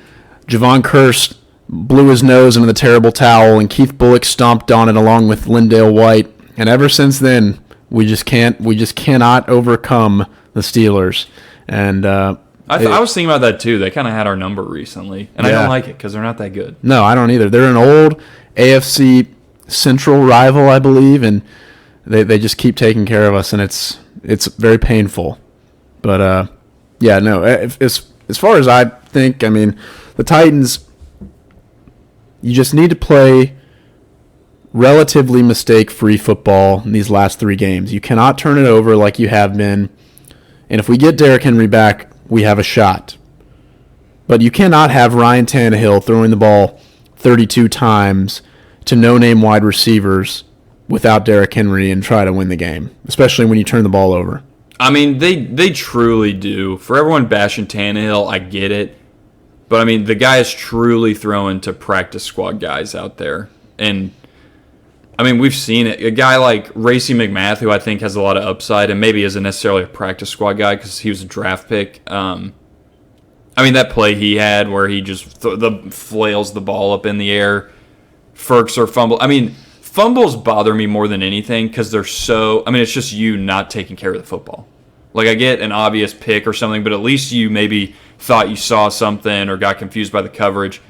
Javon Kearse blew his nose into the terrible towel, and Keith Bullock stomped on it along with Lindale White. And ever since then, we just cannot overcome the Steelers. And I was thinking about that too. They kind of had our number recently, and I don't like it because they're not that good. No, I don't either. They're an old AFC Central rival, I believe, and they just keep taking care of us, and it's very painful. But as far as I think, I mean, the Titans, you just need to play relatively mistake-free football in these last 3 games. You cannot turn it over like you have been. And if we get Derrick Henry back, we have a shot. But you cannot have Ryan Tannehill throwing the ball 32 times to no-name wide receivers without Derrick Henry and try to win the game, especially when you turn the ball over. I mean, they truly do. For everyone bashing Tannehill, I get it. But, I mean, the guy is truly throwing to practice squad guys out there. And, I mean, we've seen it. A guy like Reece McMath, who I think has a lot of upside and maybe isn't necessarily a practice squad guy because he was a draft pick. I mean, that play he had where he just flails the ball up in the air, Ferks or fumble. I mean, fumbles bother me more than anything because they're so – I mean, it's just you not taking care of the football. Like, I get an obvious pick or something, but at least you maybe thought you saw something or got confused by the coverage.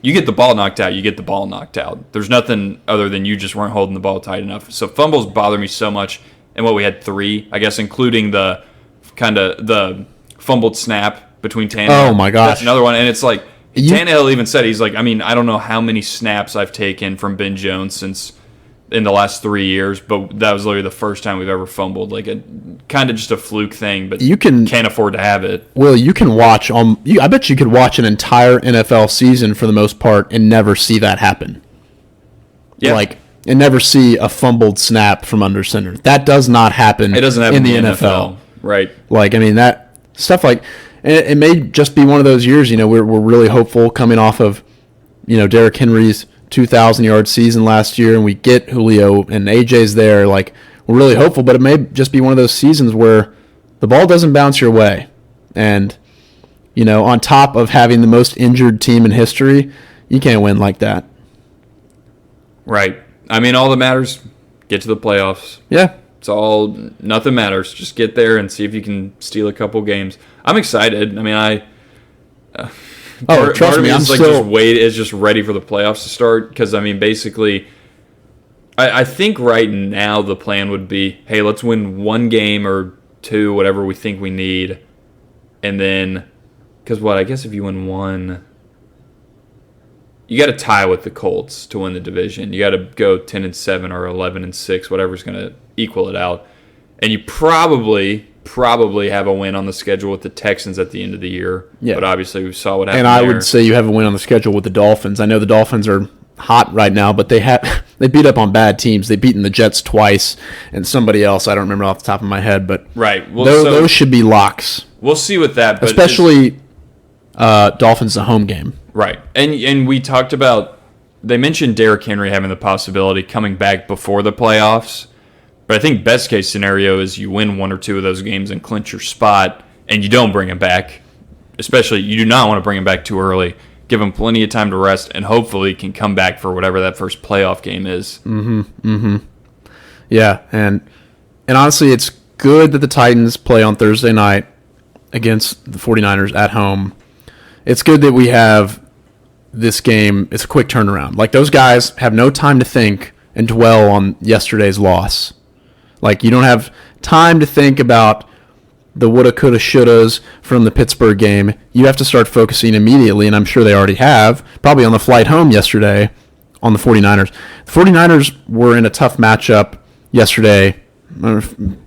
You get the ball knocked out, you get the ball knocked out. There's nothing other than you just weren't holding the ball tight enough. So fumbles bother me so much. And what we had 3, I guess, including the fumbled snap between Tannehill. Oh, my gosh. That's another one. And it's like, Tannehill even said, he's like, I mean, I don't know how many snaps I've taken from Ben Jones since in the last 3 years, but that was literally the first time we've ever fumbled. Like, a kind of just a fluke thing, but you can't afford to have it. Well, you can watch I bet you could watch an entire NFL season for the most part and never see that happen. Yeah. And never see a fumbled snap from under center. That does not happen. It doesn't happen in the NFL. Right. Like, I mean, that stuff like it may just be one of those years, we're really hopeful coming off of, Derrick Henry's 2,000-yard season last year, and we get Julio and AJ's there. Like, we're really hopeful, but it may just be one of those seasons where the ball doesn't bounce your way. And, on top of having the most injured team in history, you can't win like that. Right. I mean, all that matters, get to the playoffs. Yeah. Nothing matters. Just get there and see if you can steal a couple games. I'm excited. I mean, trust me, just ready for the playoffs to start because, I mean, basically, I think right now the plan would be, hey, let's win 1 game or 2, whatever we think we need, and then, because I guess if you win 1, you got to tie with the Colts to win the division. You got to go 10-7 or 11-6, whatever's going to equal it out, and you probably have a win on the schedule with the Texans at the end of the year. Yeah. But obviously we saw what happened. And I would say you have a win on the schedule with the Dolphins. I know the Dolphins are hot right now, but they beat up on bad teams. They've beaten the Jets twice and somebody else. I don't remember off the top of my head, but right. Well, those should be locks. We'll see with that. But especially Dolphins, a home game. Right. And we talked about, they mentioned Derrick Henry having the possibility coming back before the playoffs. But I think best case scenario is you win 1 or 2 of those games and clinch your spot, and you don't bring him back. Especially, you do not want to bring him back too early. Give him plenty of time to rest, and hopefully can come back for whatever that first playoff game is. Yeah, and honestly, it's good that the Titans play on Thursday night against the 49ers at home. It's good that we have this game. It's a quick turnaround. Like, those guys have no time to think and dwell on yesterday's loss. Like, you don't have time to think about the woulda, coulda, shouldas from the Pittsburgh game. You have to start focusing immediately, and I'm sure they already have, probably on the flight home yesterday, on the 49ers. The 49ers were in a tough matchup yesterday,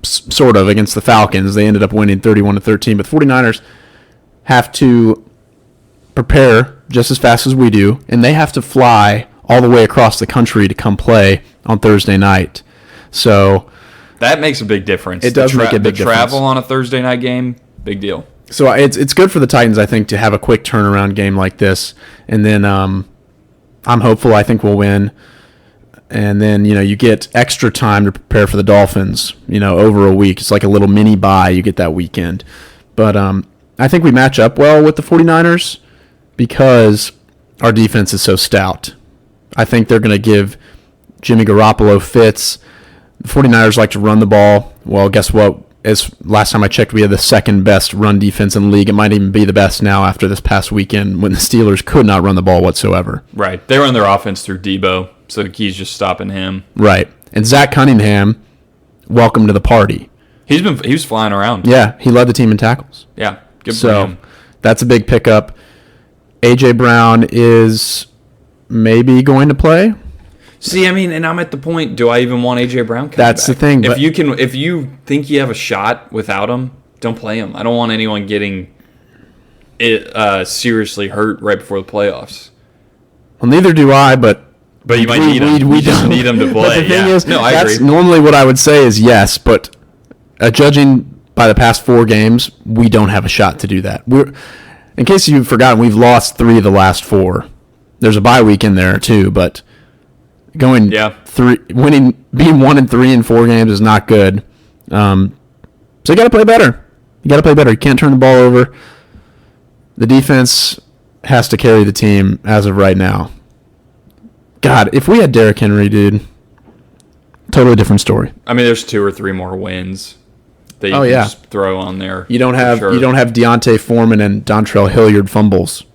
sort of, against the Falcons. They ended up winning 31-13, but the 49ers have to prepare just as fast as we do, and they have to fly all the way across the country to come play on Thursday night. So that makes a big difference. It does make a big difference. The travel on a Thursday night game, big deal. So it's good for the Titans, I think, to have a quick turnaround game like this. And then I'm hopeful. I think we'll win. And then, you get extra time to prepare for the Dolphins, over a week. It's like a little mini bye you get that weekend. But I think we match up well with the 49ers because our defense is so stout. I think they're going to give Jimmy Garoppolo fits. The 49ers like to run the ball. Well, guess what? As last time I checked, we had the second best run defense in the league. It might even be the best now after this past weekend when the Steelers could not run the ball whatsoever. Right. They run their offense through Debo, so the key's just stopping him. Right. And Zach Cunningham, welcome to the party. He was flying around. Yeah, he led the team in tackles. Yeah, good for him. That's a big pickup. A.J. Brown is maybe going to play. See, and I'm at the point, do I even want A.J. Brown coming That's back? the thing. If you think you have a shot without him, don't play him. I don't want anyone getting seriously hurt right before the playoffs. Well, neither do I, but you might need him. We just need him to play. But the thing is, I that's agree. Normally what I would say is yes, but judging by the past 4 games, we don't have a shot to do that. In case you've forgotten, we've lost 3 of the last 4. There's a bye week in there too, but being 1-3 in 4 games is not good. So you got to play better. You can't turn the ball over. The defense has to carry the team as of right now. God, if we had Derrick Henry, dude, totally different story. There's 2 or 3 more wins that you can just throw on there. You don't have Deontay Foreman and Dontrell Hilliard fumbles.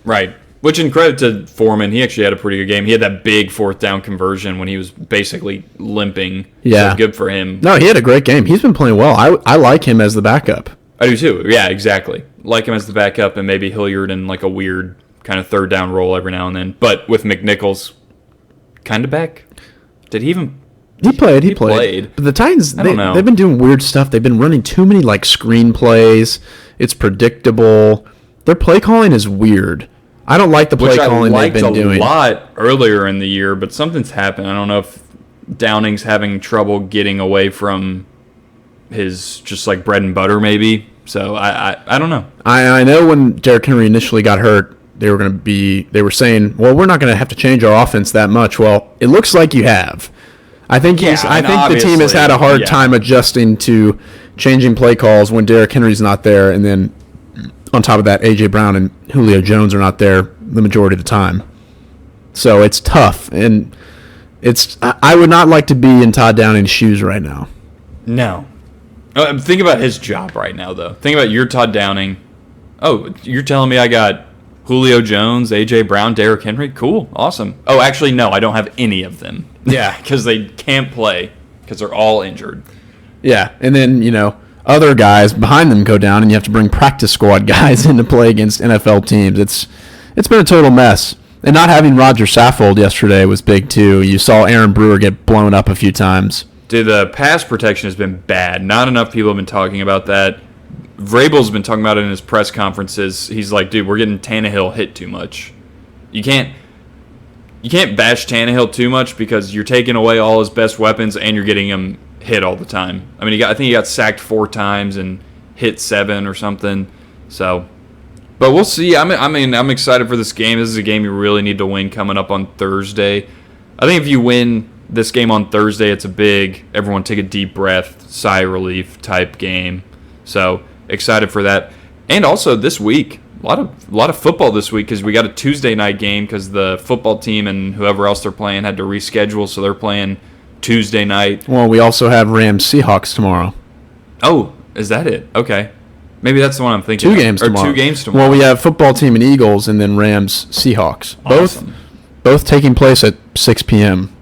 Right. Which, in credit to Foreman, he actually had a pretty good game. He had that big 4th down conversion when he was basically limping. Yeah. So good for him. No, he had a great game. He's been playing well. I like him as the backup. I do too. Yeah, exactly. Like him as the backup and maybe Hilliard in like a weird kind of 3rd down role every now and then. But with McNichols kind of back. Did he even... He played. But the Titans, they've been doing weird stuff. They've been running too many screen plays. It's predictable. Their play calling is weird. I don't like the play calling they've been doing. Which I liked a lot earlier in the year, but something's happened. I don't know if Downing's having trouble getting away from his just bread and butter maybe. So I don't know. I know when Derrick Henry initially got hurt, they were saying, well, we're not going to have to change our offense that much. Well, it looks like you have. I think the team has had a hard time adjusting to changing play calls when Derrick Henry's not there, and then on top of that, A.J. Brown and Julio Jones are not there the majority of the time. So it's tough, and I would not like to be in Todd Downing's shoes right now. No. Think about his job right now, though. Think about your Todd Downing. Oh, you're telling me I got Julio Jones, A.J. Brown, Derrick Henry? Cool. Awesome. Oh, actually, no, I don't have any of them. Yeah. Because they can't play because they're all injured. Yeah, and then, other guys behind them go down, and you have to bring practice squad guys in to play against NFL teams. It's been a total mess. And not having Roger Saffold yesterday was big, too. You saw Aaron Brewer get blown up a few times. Dude, the pass protection has been bad. Not enough people have been talking about that. Vrabel's been talking about it in his press conferences. He's like, dude, we're getting Tannehill hit too much. You can't bash Tannehill too much because you're taking away all his best weapons and you're getting him hit all the time. I think he got sacked 4 times and hit 7 or something. So, but we'll see. I'm excited for this game. This is a game you really need to win coming up on Thursday. I think if you win this game on Thursday, it's a big, everyone take a deep breath, sigh of relief type game. So excited for that. And also this week, a lot of football this week because we got a Tuesday night game because the football team and whoever else they're playing had to reschedule, so they're playing Tuesday night. Well, we also have Rams Seahawks tomorrow. Oh, is that it? Okay. Maybe that's the one I'm thinking. 2 games tomorrow. 2 games tomorrow. Well, we have football team and Eagles and then Rams Seahawks. Awesome. Both taking place at 6 p.m.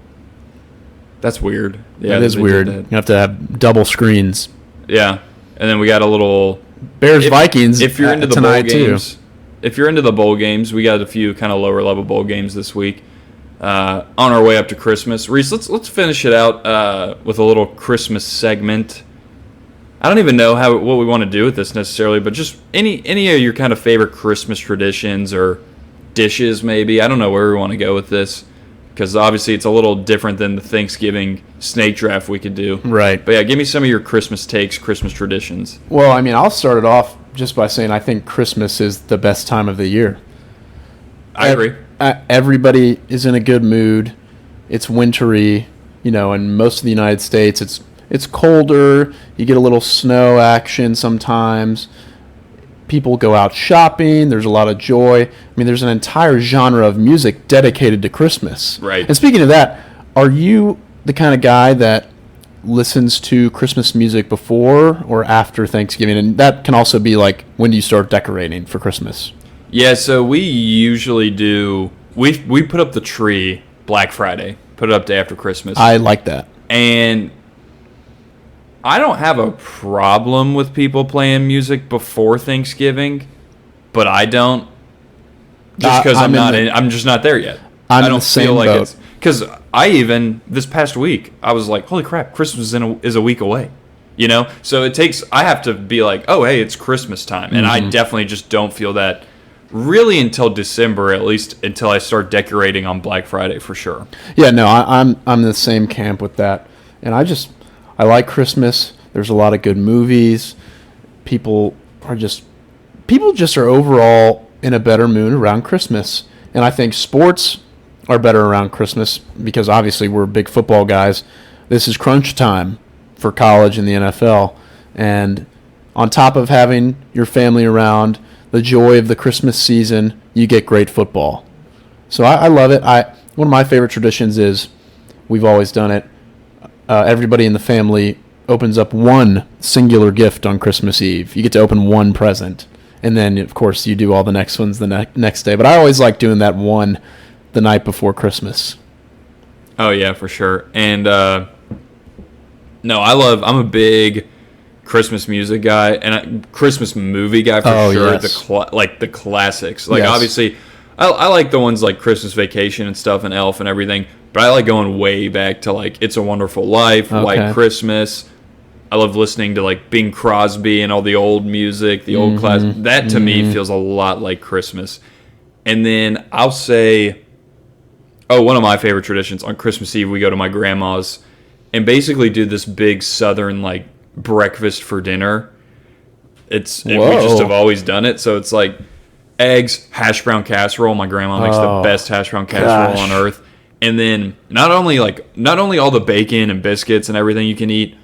That's weird. Yeah, it is weird. You have to have double screens. Yeah. And then we got a little Bears-Vikings if you're into the tonight bowl games, too. If you're into the bowl games, we got a few kind of lower level bowl games this week. on our way up to Christmas. Reece, let's finish it out with a little Christmas segment. I don't even know what we want to do with this necessarily, but just any of your kind of favorite Christmas traditions or dishes, maybe. I don't know where we want to go with this, because obviously it's a little different than the Thanksgiving snake draft we could do. Right. But yeah, give me some of your Christmas takes, Christmas traditions. Well, I mean, I'll start it off just by saying I think Christmas is the best time of the year. I agree. Everybody is in a good mood. It's wintry, in most of the United States. It's colder. You get a little snow action sometimes. People go out shopping. There's a lot of joy. I mean, there's an entire genre of music dedicated to Christmas. Right. And speaking of that, are you the kind of guy that listens to Christmas music before or after Thanksgiving? And that can also be like, when do you start decorating for Christmas? Yeah, so we usually do. We put up the tree Black Friday. Put it up day after Christmas. I like that. And I don't have a problem with people playing music before Thanksgiving, but I don't. Just because I'm just not there yet. I don't feel like it's because this past week I was like, holy crap, Christmas is a week away. So I have to be like, oh hey, it's Christmas time, and I definitely just don't feel that really until December, at least until I start decorating on Black Friday for sure. Yeah, no, I'm in the same camp with that, and I like Christmas. There's a lot of good movies. People just are overall in a better mood around Christmas, and I think sports are better around Christmas because obviously we're big football guys. This is crunch time for college and the NFL, and on top of having your family around, the joy of the Christmas season, you get great football. So I love it. One of my favorite traditions is, we've always done it, everybody in the family opens up one singular gift on Christmas Eve. You get to open one present, and then, of course, you do all the next ones the next day. But I always like doing that one the night before Christmas. Oh, yeah, for sure. And, no, I'm a big Christmas music guy and a Christmas movie guy for sure. Yes. The classics. Like, yes. Obviously, I like the ones like Christmas Vacation and stuff and Elf and everything, but I like going way back to like It's a Wonderful Life, White Christmas. I love listening to like Bing Crosby and all the old music, the old class. That to me feels a lot like Christmas. And then I'll say, one of my favorite traditions on Christmas Eve, we go to my grandma's and basically do this big Southern like breakfast for dinner. We just have always done it. So it's like eggs, hash brown casserole. My grandma makes the best hash brown casserole on earth. And then not only all the bacon and biscuits and everything you can eat,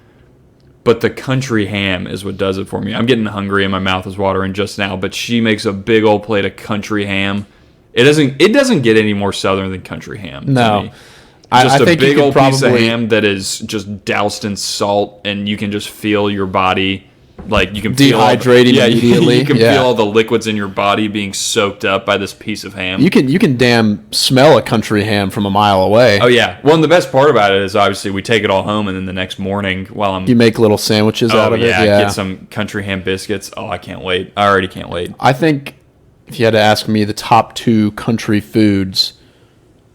but the country ham is what does it for me. I'm getting hungry and my mouth is watering just now, but she makes a big old plate of country ham. It doesn't get any more Southern than country ham. No. To me. Just a big old piece of ham that is just doused in salt, and you can just feel your body, like you can dehydrating immediately. You can feel all the liquids in your body being soaked up by this piece of ham. You can damn smell a country ham from a mile away. Oh yeah. Well, and the best part about it is obviously we take it all home, and then the next morning you make little sandwiches out of it. Yeah, get some country ham biscuits. Oh, I can't wait. I already can't wait. I think if you had to ask me, the top two country foods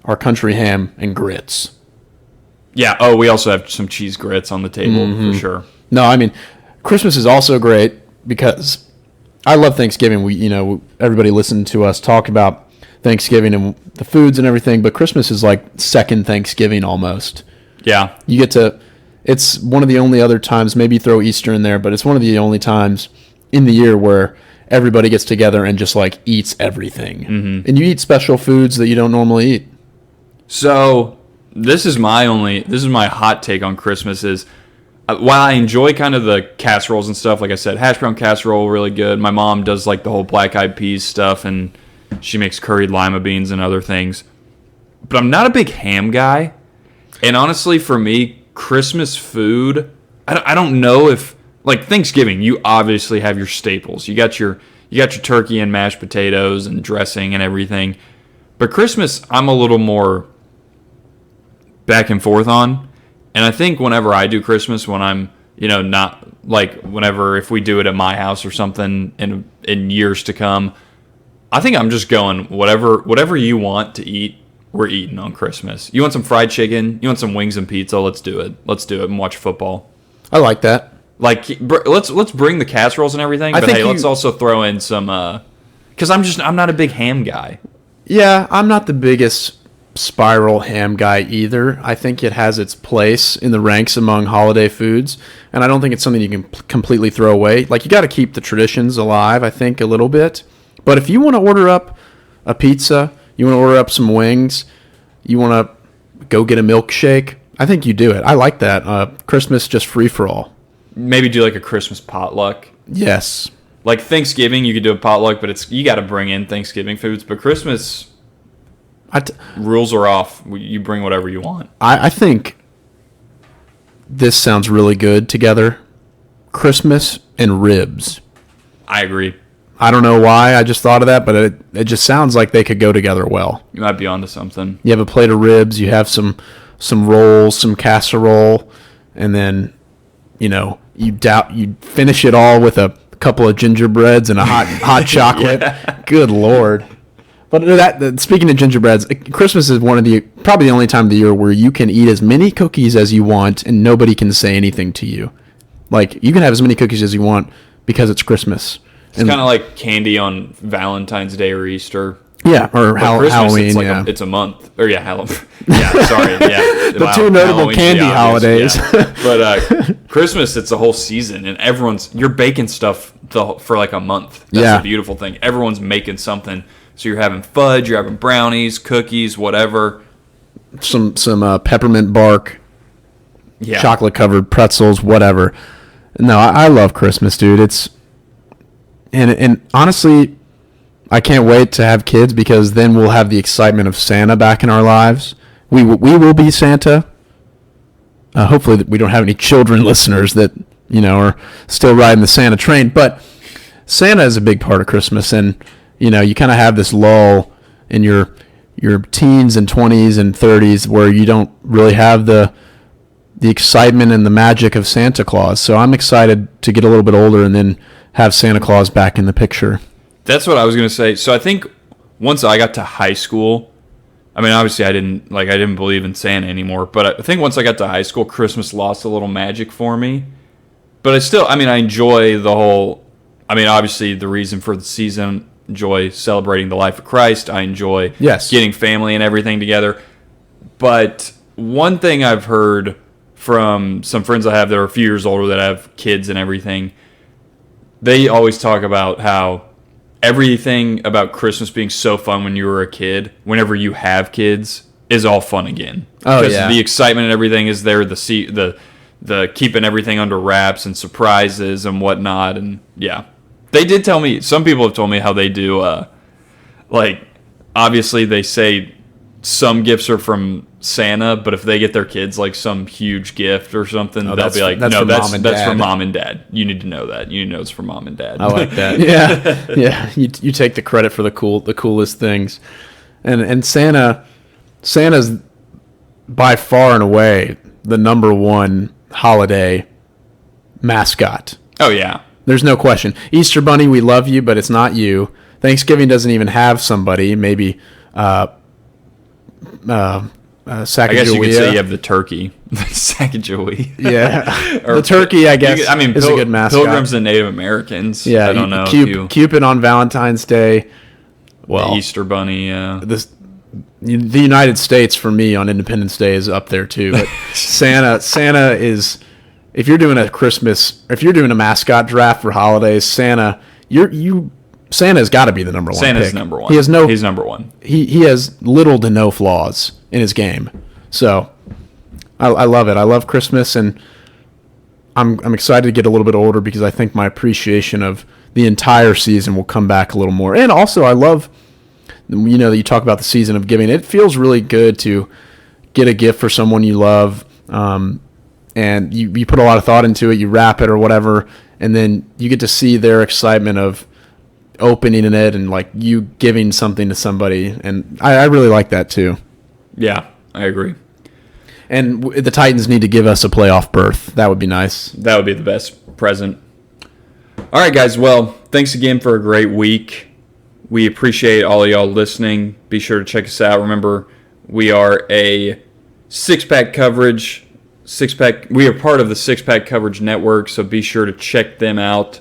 are country ham and grits. Yeah. Oh, we also have some cheese grits on the table for sure. No, I mean, Christmas is also great because I love Thanksgiving. Everybody listened to us talk about Thanksgiving and the foods and everything, but Christmas is like second Thanksgiving almost. Yeah. It's one of the only other times, maybe throw Easter in there, but it's one of the only times in the year where everybody gets together and just like eats everything. And you eat special foods that you don't normally eat. So this is my hot take on Christmas is, while I enjoy kind of the casseroles and stuff, like I said, hash brown casserole, really good. My mom does like the whole black eyed peas stuff, and she makes curried lima beans and other things. But I'm not a big ham guy. And honestly, for me, Christmas food, I don't know if, like Thanksgiving, you obviously have your staples. You got your turkey and mashed potatoes and dressing and everything. But Christmas, I'm a little more back and forth on. And I think whenever I do Christmas, when I'm, not like if we do it at my house or something in years to come, I think I'm just going whatever you want to eat we're eating on Christmas. You want some fried chicken? You want some wings and pizza? Let's do it. Let's do it and watch football. I like that. Like, let's bring the casseroles and everything, but hey, let's also throw in some, because I'm not a big ham guy. Yeah, I'm not the biggest spiral ham guy either. I think it has its place in the ranks among holiday foods, and I don't think it's something you can completely throw away. Like, you got to keep the traditions alive, I think, a little bit. But if you want to order up a pizza, you want to order up some wings, you want to go get a milkshake, I think you do it. I like that. Christmas just free for all. Maybe do like a Christmas potluck. Yes. Like Thanksgiving, you could do a potluck, but you got to bring in Thanksgiving foods. But Christmas, rules are off. You bring whatever you want. I think this sounds really good together. Christmas and ribs. I agree. I don't know why I just thought of that, but it just sounds like they could go together well. You might be onto something. You have a plate of ribs, you have some rolls, some casserole, and then, you finish it all with a couple of gingerbreads and a hot chocolate. Yeah. Good Lord. But speaking of gingerbreads, Christmas is probably the only time of the year where you can eat as many cookies as you want and nobody can say anything to you. Like, you can have as many cookies as you want because it's Christmas. It's kind of like candy on Valentine's Day or Easter. Yeah, or Halloween. It's a month. Or Halloween. Yeah, sorry. Yeah, the two notable candy holidays. Yeah. But Christmas, it's a whole season, and you're baking stuff for like a month. That's the beautiful thing. Everyone's making something. So you're having fudge, you're having brownies, cookies, whatever. Some peppermint bark, chocolate covered pretzels, whatever. No, I love Christmas, dude. And honestly, I can't wait to have kids because then we'll have the excitement of Santa back in our lives. We will be Santa. Hopefully we don't have any children listeners that, are still riding the Santa train. But Santa is a big part of Christmas, and, you kind of have this lull in your teens and 20s and 30s where you don't really have the excitement and the magic of Santa Claus. So I'm excited to get a little bit older and then have Santa Claus back in the picture. That's what I was going to say. So I think once I got to high school, I mean, obviously I didn't believe in Santa anymore, but I think once I got to high school, Christmas lost a little magic for me. But I enjoy the whole, obviously the reason for the season, enjoy celebrating the life of Christ. I enjoy getting family and everything together. But one thing I've heard from some friends I have that are a few years older that have kids and everything, they always talk about how everything about Christmas being so fun when you were a kid, whenever you have kids, is all fun again. Oh, because the excitement and everything is there, the keeping everything under wraps and surprises and whatnot. And yeah, they did tell me, some people have told me how they do, obviously they say some gifts are from Santa, but if they get their kids like some huge gift or something, they'll be like, no, that's from mom and dad. You need to know that. You need to know it's from mom and dad. I like that. Yeah. You take the credit for the coolest things, and Santa's by far and away the number one holiday mascot. Oh yeah, there's no question. Easter Bunny, we love you, but it's not you. Thanksgiving doesn't even have somebody. Maybe. Sacagawea. I guess you could say you have the turkey. Sacagawea. Yeah. The turkey, I guess, is a good mascot. Pilgrims and Native Americans. Yeah. I don't know. Cupid on Valentine's Day. Well, the Easter Bunny, yeah. The United States, for me, on Independence Day is up there, too. But Santa is, if you're doing a mascot draft for holidays, Santa's got to be the number one. Santa's pick. Number one. He's number one. He has little to no flaws in his game. So I love it. I love Christmas, and I'm excited to get a little bit older because I think my appreciation of the entire season will come back a little more. And also, I love, that you talk about the season of giving. It feels really good to get a gift for someone you love, and you put a lot of thought into it. You wrap it or whatever, and then you get to see their excitement of opening it and like you giving something to somebody, and I really like that too. Yeah, I agree. And the Titans need to give us a playoff berth. That would be nice. That would be the best present. All right, guys. Well, thanks again for a great week. We appreciate all of y'all listening. Be sure to check us out. Remember, We are a six-pack coverage. We are part of the Six-Pack Coverage Network, so be sure to check them out.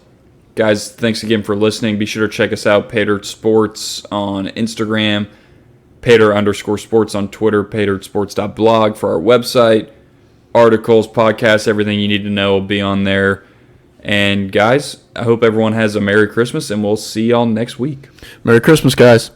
Guys, thanks again for listening. Be sure to check us out, Paydirt Sports on Instagram, Paydirt_sports on Twitter, paydirtsports.blog for our website. Articles, podcasts, everything you need to know will be on there. And guys, I hope everyone has a Merry Christmas, and we'll see y'all next week. Merry Christmas, guys.